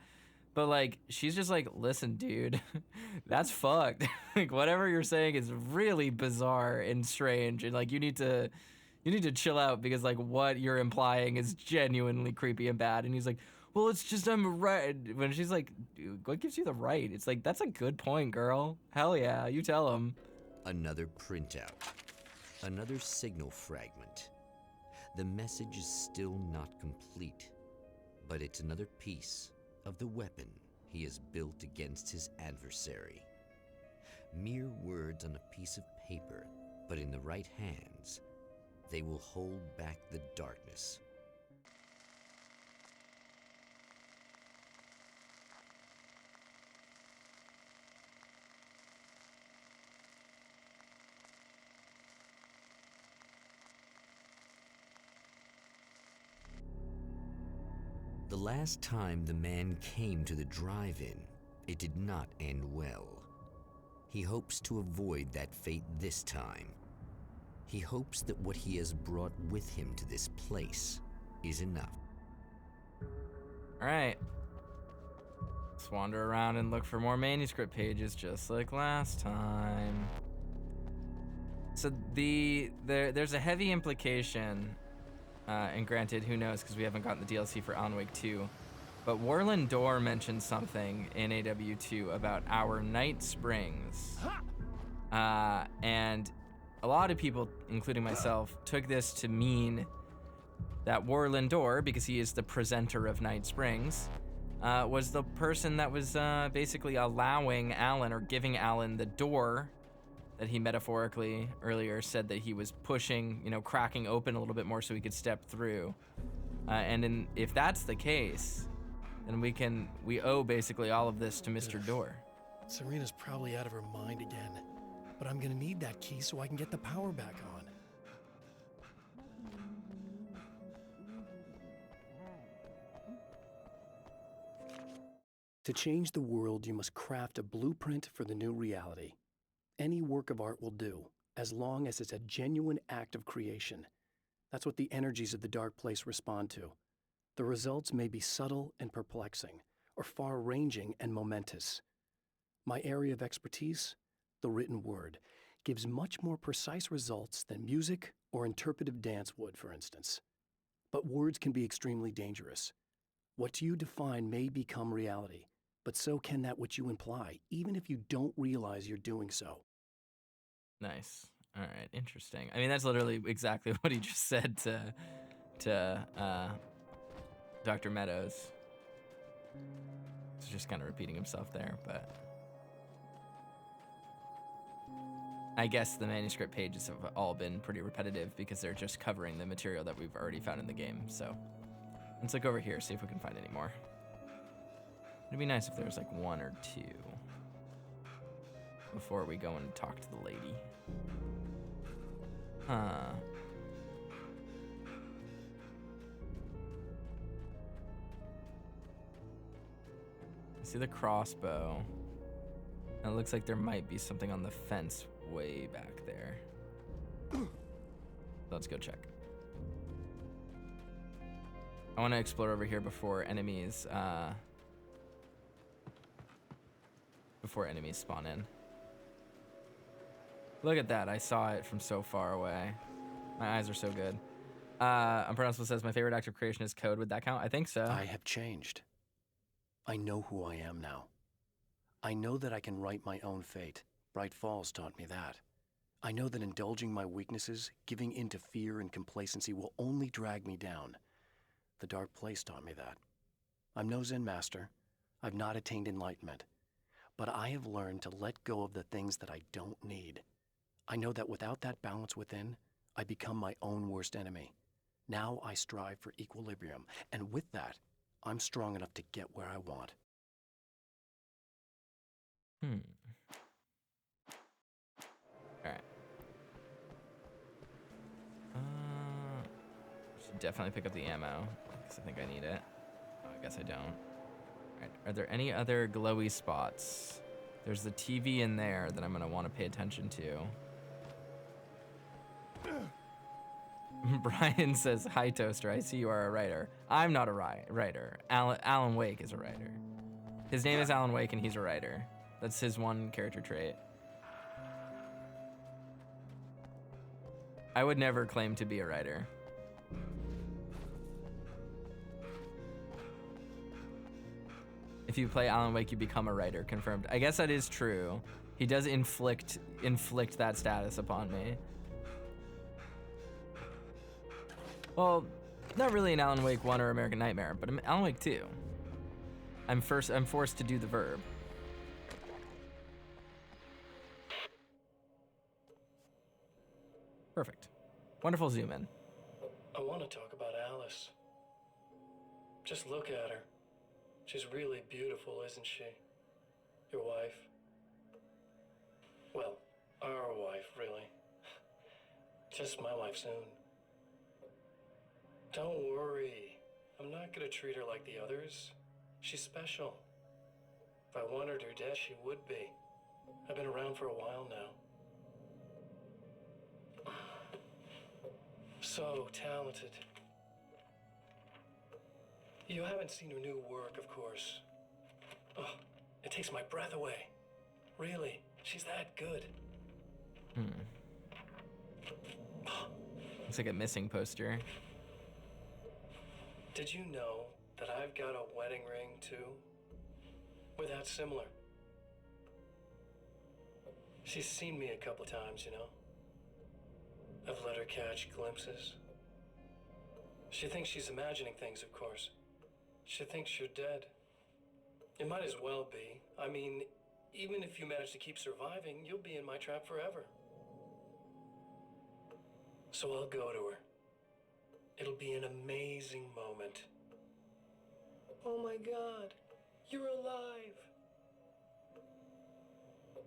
But like she's just like, listen, dude, that's fucked. Like whatever you're saying is really bizarre and strange, and like you need to chill out because like what you're implying is genuinely creepy and bad. And he's like, well, it's just I'm right. When she's like, dude, what gives you the right? It's like, that's a good point, girl. Hell yeah, you tell him. Another printout. Another signal fragment. The message is still not complete, but it's another piece of the weapon he has built against his adversary. Mere words on a piece of paper, but in the right hands, they will hold back the darkness. The last time the man came to the drive-in, it did not end well. He hopes to avoid that fate this time. He hopes that what he has brought with him to this place is enough. All right. Let's wander around and look for more manuscript pages just like last time. So there's a heavy implication, and granted, who knows, because we haven't gotten the DLC for Alan Wake 2, but Warland Door mentioned something in AW2 about our Night Springs. And a lot of people, including myself, took this to mean that Warland Door, because he is the presenter of Night Springs, was the person that was basically allowing Alan, or giving Alan, the door that he metaphorically earlier said that he was pushing, cracking open a little bit more so he could step through. If that's the case, then we owe basically all of this to Mr. Door. Serena's probably out of her mind again, but I'm gonna need that key so I can get the power back on. To change the world, you must craft a blueprint for the new reality. Any work of art will do, as long as it's a genuine act of creation. That's what the energies of the dark place respond to. The results may be subtle and perplexing, or far-ranging and momentous. My area of expertise, the written word, gives much more precise results than music or interpretive dance would, for instance. But words can be extremely dangerous. What you define may become reality, but so can that which you imply, even if you don't realize you're doing so. Nice. All right, interesting. I mean, that's literally exactly what he just said to Dr. Meadows. He's just kind of repeating himself there, but I guess the manuscript pages have all been pretty repetitive because they're just covering the material that we've already found in the game. So let's look over here, see if we can find any more. It'd be nice if there was like one or two before we go and talk to the lady. Huh. I see the crossbow. And it looks like there might be something on the fence way back there. Let's go check. I want to explore over here before enemies spawn in. Look at that, I saw it from so far away. My eyes are so good. Unpronounceable says, my favorite act of creation is code. Would that count? I think so. I have changed. I know who I am now. I know that I can write my own fate. Bright Falls taught me that. I know that indulging my weaknesses, giving in to fear and complacency will only drag me down. The dark place taught me that. I'm no Zen master. I've not attained enlightenment. But I have learned to let go of the things that I don't need. I know that without that balance within, I become my own worst enemy. Now I strive for equilibrium, and with that, I'm strong enough to get where I want. Alright. Should definitely pick up the ammo, because I think I need it. Oh, I guess I don't. Alright, are there any other glowy spots? There's the TV in there that I'm going to want to pay attention to. Brian says, hi, Toaster. I see you are a writer. I'm not a writer. Alan Wake is a writer. His name is Alan Wake, and he's a writer. That's his one character trait. I would never claim to be a writer. If you play Alan Wake, you become a writer. Confirmed. I guess that is true. He does inflict that status upon me. Well, not really in Alan Wake 1 or American Nightmare, but in Alan Wake 2. I'm forced to do the verb. Perfect. Wonderful zoom in. I want to talk about Alice. Just look at her. She's really beautiful, isn't she? Your wife. Well, our wife, really. Just my wife soon. Don't worry. I'm not gonna treat her like the others. She's special. If I wanted her dead, she would be. I've been around for a while now. So talented. You haven't seen her new work, of course. Oh, it takes my breath away. Really, she's that good. Looks like a missing poster. Did you know that I've got a wedding ring, too? We're that similar. She's seen me a couple times, you know? I've let her catch glimpses. She thinks she's imagining things, of course. She thinks you're dead. It might as well be. I mean, even if you manage to keep surviving, you'll be in my trap forever. So I'll go to her. It'll be an amazing moment. Oh my God, you're alive.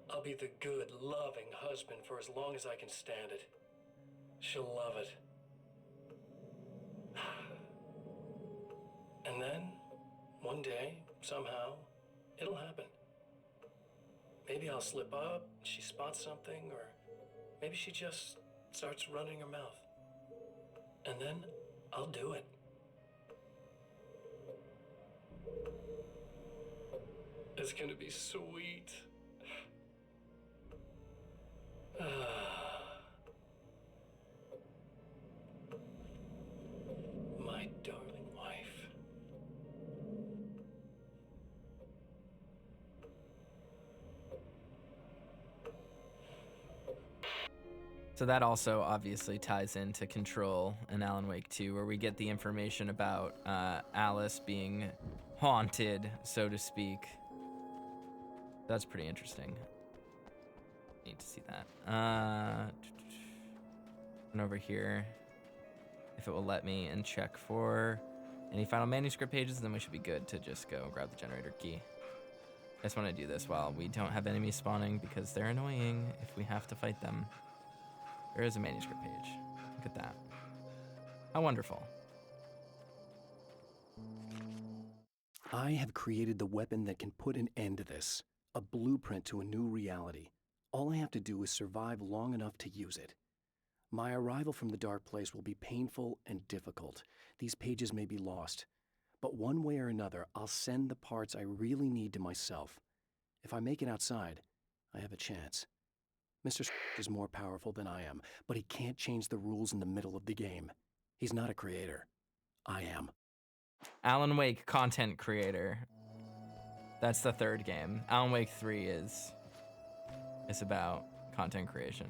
I'll be the good, loving husband for as long as I can stand it. She'll love it. And then, one day, somehow, it'll happen. Maybe I'll slip up, she spots something, or maybe she just starts running her mouth. And then, I'll do it. It's gonna be sweet. My darling wife. So that also obviously ties into Control and Alan Wake 2, where we get the information about Alice being haunted, so to speak. That's pretty interesting. Need to see that. And over here, if it will let me, and check for any final manuscript pages, then we should be good to just go grab the generator key. I just want to do this while we don't have enemies spawning because they're annoying if we have to fight them. There is a manuscript page. Look at that. How wonderful. I have created the weapon that can put an end to this. A blueprint to a new reality. All I have to do is survive long enough to use it. My arrival from the dark place will be painful and difficult. These pages may be lost. But one way or another, I'll send the parts I really need to myself. If I make it outside, I have a chance. Mr. is more powerful than I am, but he can't change the rules in the middle of the game. He's not a creator. I am. Alan Wake content creator. That's the third game. Alan Wake 3 is about content creation.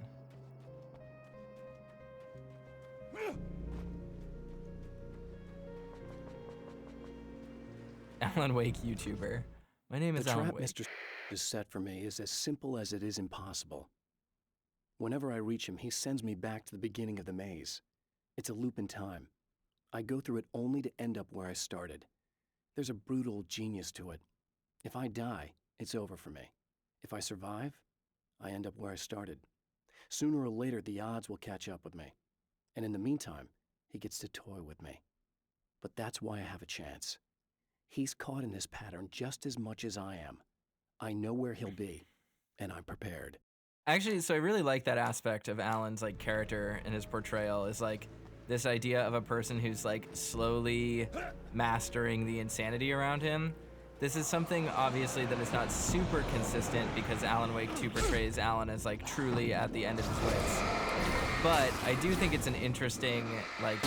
Alan Wake YouTuber. My name is Alan The Wake. trap Mr. is set for me is as simple as it is impossible. Whenever I reach him, he sends me back to the beginning of the maze. It's a loop in time. I go through it only to end up where I started. There's a brutal genius to it. If I die, it's over for me. If I survive, I end up where I started. Sooner or later, the odds will catch up with me. And in the meantime, he gets to toy with me. But that's why I have a chance. He's caught in this pattern just as much as I am. I know where he'll be, and I'm prepared. Actually, so I really like that aspect of Alan's like character and his portrayal is like this idea of a person who's like slowly mastering the insanity around him. This is something obviously that is not super consistent because Alan Wake 2 portrays Alan as like truly at the end of his wits. But I do think it's an interesting like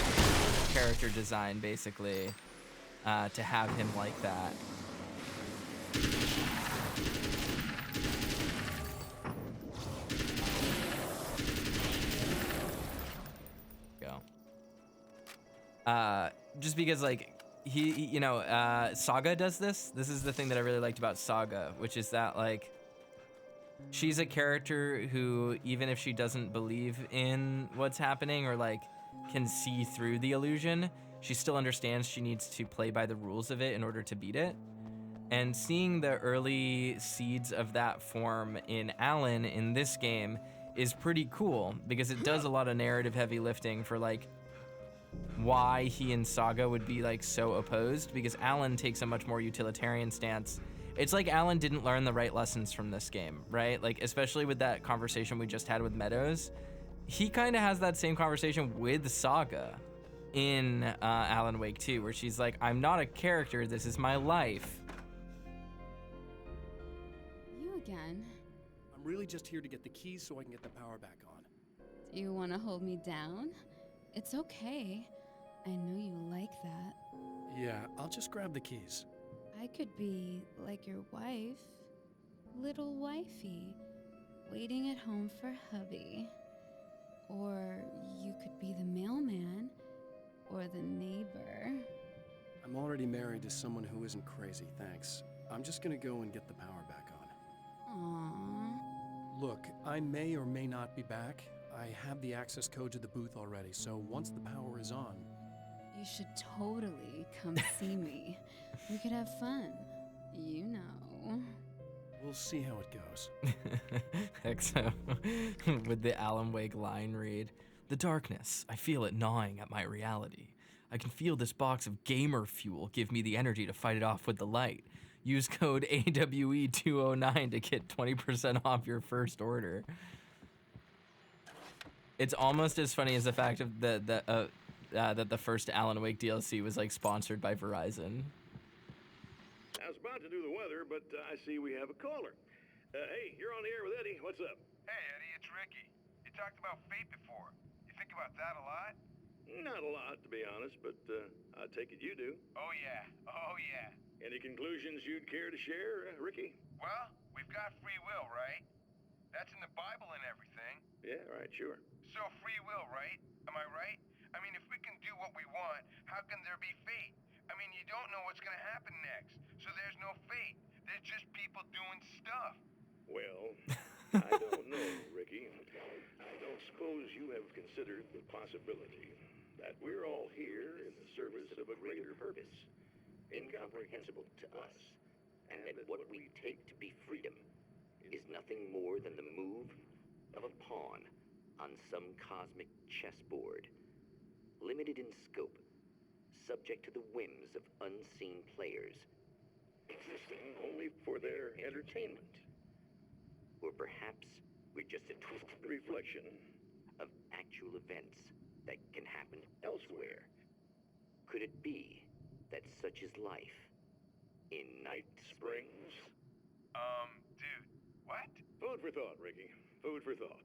character design basically to have him like that. Just because like he Saga does this. This is the thing that I really liked about Saga, which is that like she's a character who, even if she doesn't believe in what's happening or like can see through the illusion, she still understands she needs to play by the rules of it in order to beat it. And seeing the early seeds of that form in Alan in this game is pretty cool because it does a lot of narrative heavy lifting for like why he and Saga would be like so opposed, because Alan takes a much more utilitarian stance. It's like Alan didn't learn the right lessons from this game, right? Like, especially with that conversation we just had with Meadows. He kind of has that same conversation with Saga in Alan Wake 2, where she's like, I'm not a character, this is my life. You again? I'm really just here to get the keys so I can get the power back on. Do you want to hold me down? It's okay. I know you like that. Yeah, I'll just grab the keys. I could be like your wife, little wifey, waiting at home for hubby. Or you could be the mailman, or the neighbor. I'm already married to someone who isn't crazy, thanks. I'm just gonna go and get the power back on. Aww. Look, I may or may not be back. I have the access code to the booth already, so once the power is on... You should totally come see me. We could have fun. You know. We'll see how it goes. XO with the Alan Wake line read. The darkness, I feel it gnawing at my reality. I can feel this box of gamer fuel give me the energy to fight it off with the light. Use code AWE209 to get 20% off your first order. It's almost as funny as the fact of that the first Alan Wake DLC was like sponsored by Verizon. I was about to do the weather, but I see we have a caller. Hey, you're on the air with Eddie. What's up? Hey, Eddie, it's Ricky. You talked about fate before. You think about that a lot? Not a lot, to be honest, but I take it you do. Oh, yeah. Oh, yeah. Any conclusions you'd care to share, Ricky? Well, we've got free will, right? That's in the Bible and everything. Yeah, right, sure. So free will, right? Am I right? I mean, if we can do what we want, how can there be fate? I mean, you don't know what's going to happen next, so there's no fate. There's just people doing stuff. Well, I don't know, Ricky. I don't suppose you have considered the possibility that we're all here in the service of a greater purpose, incomprehensible to us, and that what we take to be freedom is nothing more than the move of a pawn on some cosmic chessboard, limited in scope, subject to the whims of unseen players, existing only for their entertainment. Or perhaps we're just a twisted reflection of actual events that can happen elsewhere. Could it be that such is life in Night Springs? Dude, what? Food for thought, Ricky. Food for thought.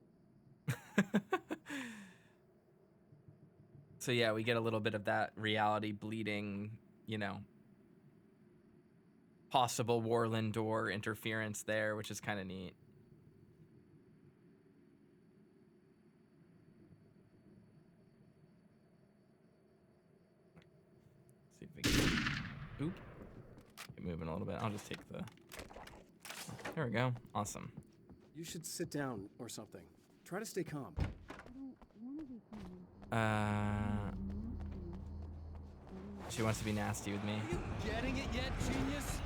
So yeah, we get a little bit of that reality bleeding, you know, possible Warland door interference there, which is kind of neat. See if we can, oop, get moving a little bit. I'll just take the, there we go, awesome. You should sit down or something. Try to stay calm. She wants to be nasty with me. Are you getting it yet, genius?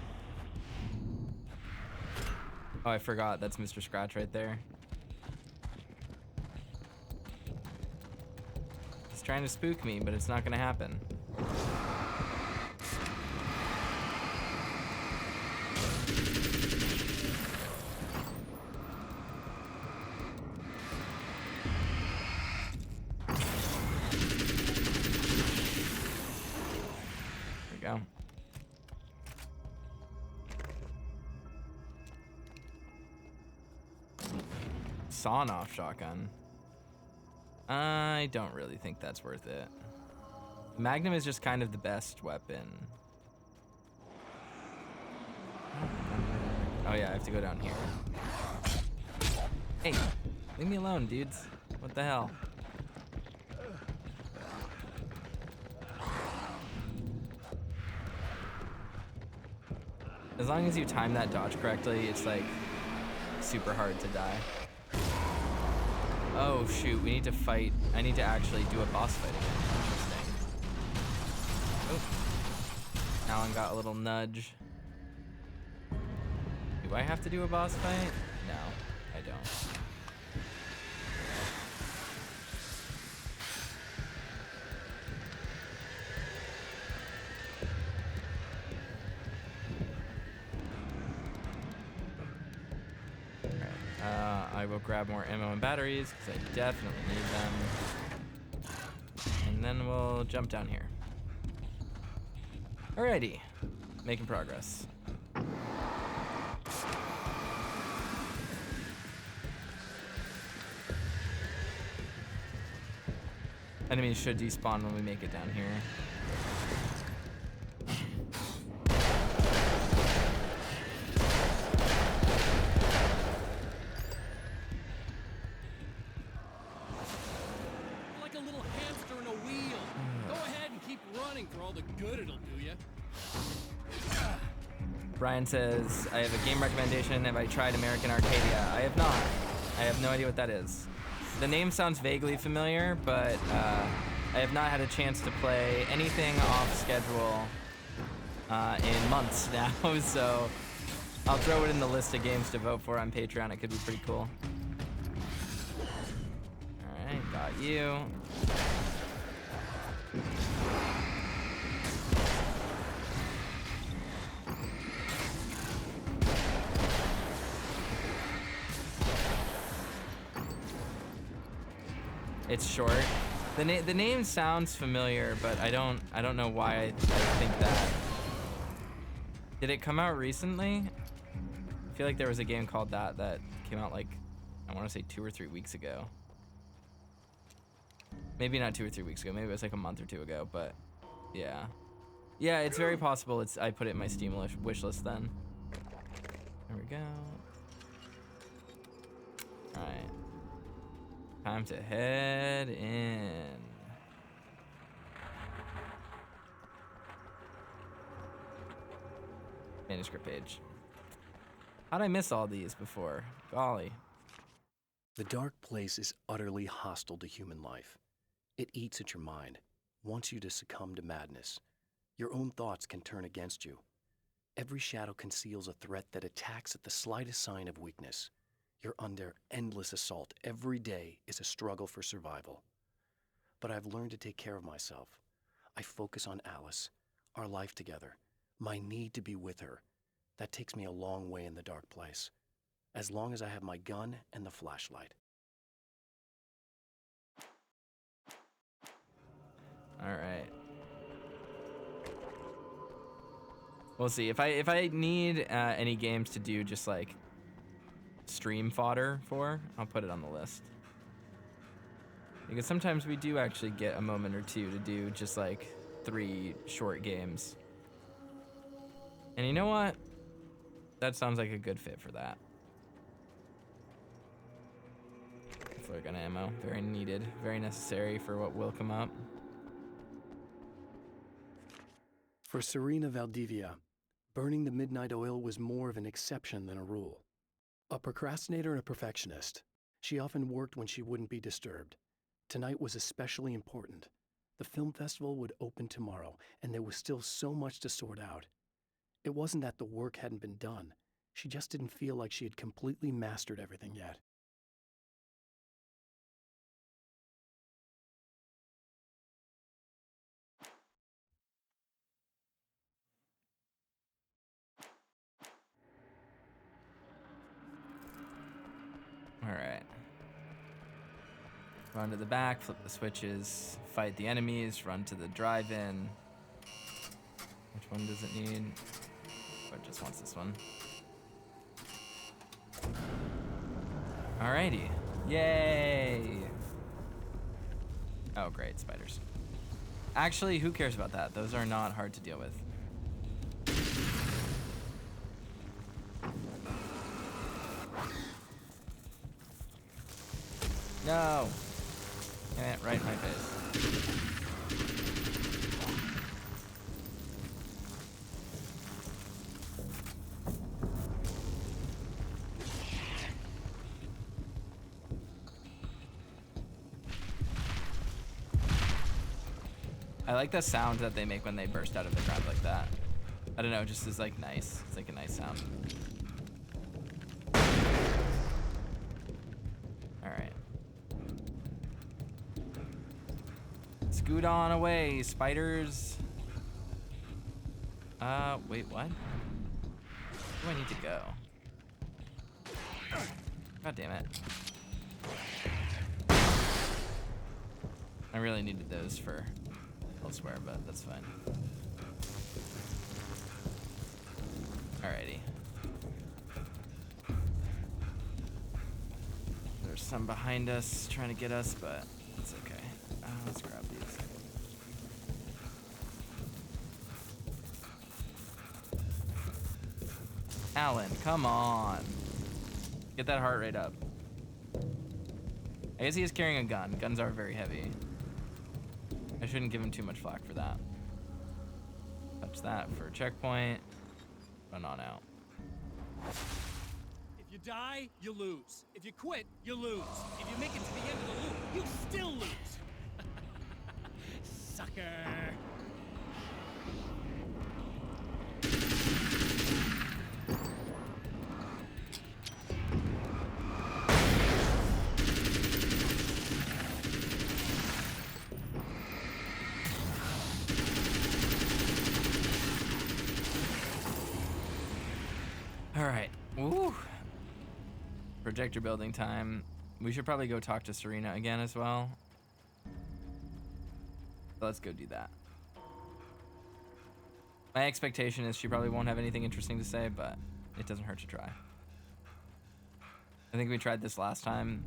Oh, I forgot. That's Mr. Scratch right there. He's trying to spook me, but it's not gonna happen. Go. Sawn-off shotgun. I don't really think that's worth it. Magnum is just kind of the best weapon. Oh yeah, I have to go down here. Hey, leave me alone, dudes. What the hell? As long as you time that dodge correctly, it's like super hard to die. Oh shoot, we need to fight. I need to actually do a boss fight again. Interesting. Oh. Alan got a little nudge. Do I have to do a boss fight? No, I don't. will grab more ammo and batteries, because I definitely need them. And then we'll jump down here. Alrighty, making progress. Enemies should despawn when we make it down here. Like a little hamster in a wheel. Go ahead and keep running for all the good it'll do you. Brian says, I have a game recommendation. Have I tried American Arcadia? I have not. I have no idea what that is. The name sounds vaguely familiar, but I have not had a chance to play anything off schedule in months now, so I'll throw it in the list of games to vote for on Patreon. It could be pretty cool. Alright, got you. It's short. The name sounds familiar, but I don't know why I think that. Did it come out recently? I feel like there was a game called that came out like, I want to say 2 or 3 weeks ago. Maybe not 2 or 3 weeks ago. Maybe it was like a month or two ago, but yeah. Yeah, it's very possible I put it in my Steam wish list then. There we go. All right. Time to head in. Manuscript page. How'd I miss all these before? Golly. The dark place is utterly hostile to human life. It eats at your mind, wants you to succumb to madness. Your own thoughts can turn against you. Every shadow conceals a threat that attacks at the slightest sign of weakness. You're under endless assault. Every day is a struggle for survival. But I've learned to take care of myself. I focus on Alice, our life together, my need to be with her. That takes me a long way in the dark place, as long as I have my gun and the flashlight. All right. We'll see. If I need any games to do just like stream fodder for, I'll put it on the list. Because sometimes we do actually get a moment or two to do just like 3 short games. And you know what? That sounds like a good fit for that. Flare gun ammo, very needed, very necessary for what will come up. For Serena Valdivia, burning the midnight oil was more of an exception than a rule. A procrastinator and a perfectionist, she often worked when she wouldn't be disturbed. Tonight was especially important. The film festival would open tomorrow, and there was still so much to sort out. It wasn't that the work hadn't been done. She just didn't feel like she had completely mastered everything yet. All right. Run to the back, flip the switches, fight the enemies, run to the drive-in. Which one does it need? Or it just wants this one. Alrighty. Yay! Oh, great, spiders. Actually, who cares about that? Those are not hard to deal with. No! Damn it, right in my face. I like the sound that they make when they burst out of the ground like that. I don't know, just is like nice. It's like a nice sound. Alright. Scoot on away, spiders. Wait, what? Where do I need to go? God damn it. I really needed those for elsewhere, but that's fine. Alrighty. There's some behind us trying to get us, but it's okay. Let's grab these. Alan, come on. Get that heart rate up. I guess he is carrying a gun. Guns are very heavy. I shouldn't give him too much flack for that. Touch that for a checkpoint. Run on out. If you die, you lose. If you quit, you lose. If you make it to the end of the loop, you still lose. Sucker. All right. Woo. Projector building time. We should probably go talk to Serena again as well. So let's go do that. My expectation is she probably won't have anything interesting to say, but it doesn't hurt to try. I think we tried this last time.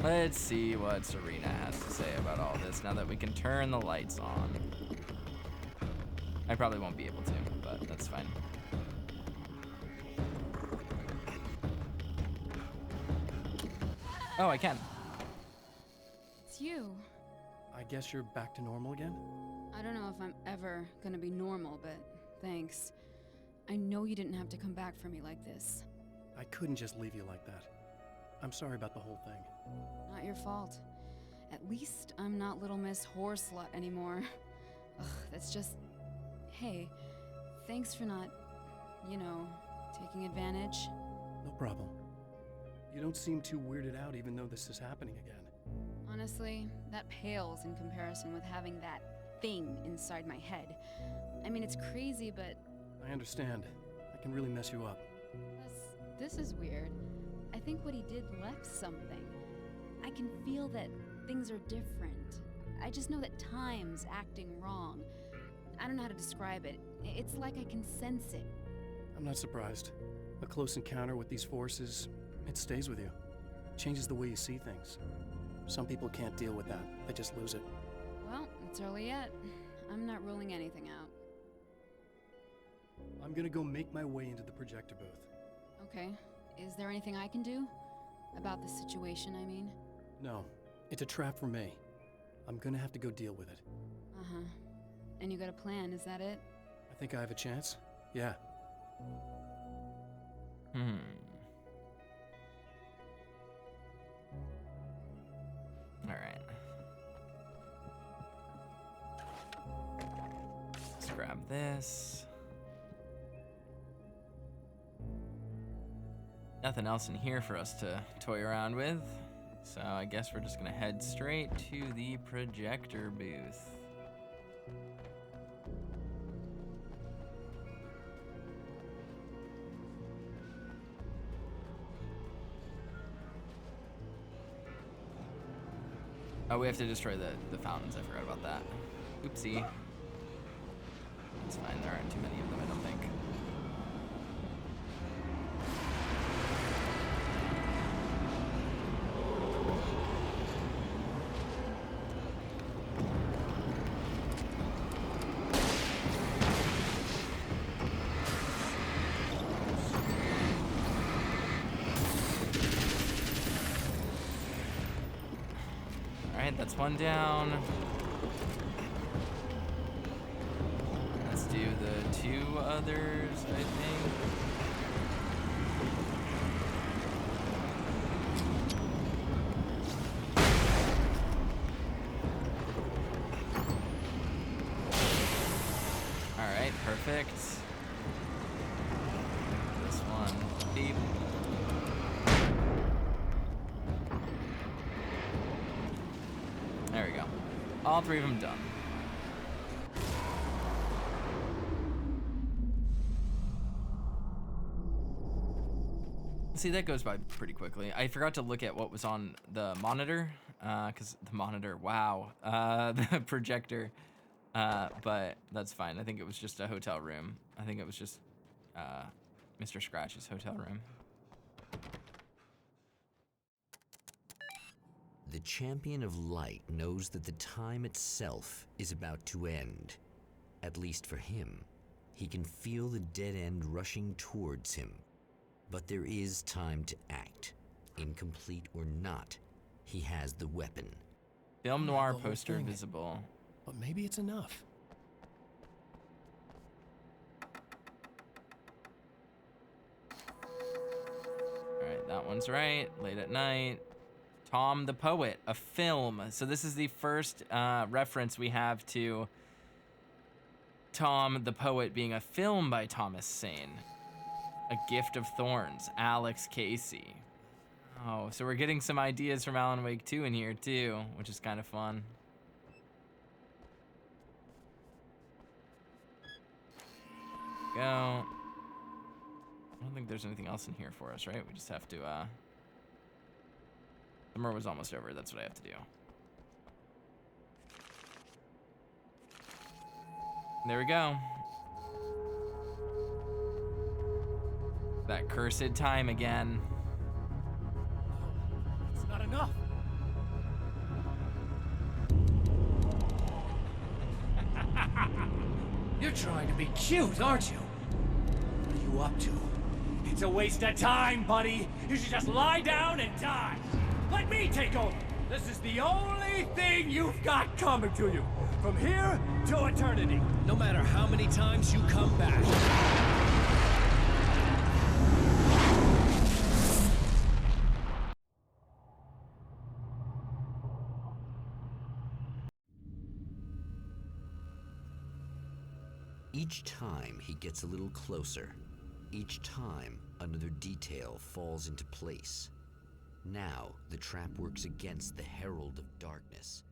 Let's see what Serena has to say about all this now that we can turn the lights on. I probably won't be able to, but that's fine. Oh, I can. It's you. I guess you're back to normal again? I don't know if I'm ever gonna be normal, but thanks. I know you didn't have to come back for me like this. I couldn't just leave you like that. I'm sorry about the whole thing. Not your fault. At least I'm not Little Miss Whore Slut anymore. Ugh, that's just... Hey, thanks for not, you know, taking advantage. No problem. You don't seem too weirded out even though this is happening again. Honestly, that pales in comparison with having that thing inside my head. I mean, it's crazy, but... I understand. I can really mess you up. This is weird. I think what he did left something. I can feel that things are different. I just know that time's acting wrong. I don't know how to describe it. It's like I can sense it. I'm not surprised. A close encounter with these forces, it stays with you. Changes the way you see things. Some people can't deal with that. They just lose it. Well, it's early yet. I'm not ruling anything out. I'm gonna go make my way into the projector booth. Okay. Is there anything I can do? About the situation, I mean? No. It's a trap for me. I'm gonna have to go deal with it. Uh-huh. And you got a plan, is that it? I think I have a chance. Yeah. Alright. Let's grab this. Nothing else in here for us to toy around with. So I guess we're just gonna head straight to the projector booth. Oh, we have to destroy the fountains. I forgot about that. Oopsie. It's fine. There aren't too many of them, I don't think. Alright, that's one down. Let's do the two others, I think. Perfect. This one. Beep. There we go. All three of them done. See, that goes by pretty quickly. I forgot to look at what was on the monitor, because the monitor, wow, the projector, but that's fine. I think it was just a hotel room. I think it was just Mr. Scratch's hotel room. The Champion of Light knows that the time itself is about to end. At least for him. He can feel the dead end rushing towards him. But there is time to act. Incomplete or not, he has the weapon. Film noir The whole poster thing. visible. But maybe it's enough. All right, that one's right. Late at Night. Tom the Poet, a film. So this is the first reference we have to Tom the Poet being a film by Thomas Sane. A Gift of Thorns, Alex Casey. Oh, so we're getting some ideas from Alan Wake 2 in here too, which is kind of fun. Go. I don't think there's anything else in here for us, right? We just have to, Summer was almost over, that's what I have to do. There we go. That cursed time again. It's not enough. You're trying to be cute, aren't you? What are you up to? It's a waste of time, buddy. You should just lie down and die. Let me take over. This is the only thing you've got coming to you. From here to eternity. No matter how many times you come back. Each time he gets a little closer. Each time another detail falls into place. Now the trap works against the Herald of Darkness.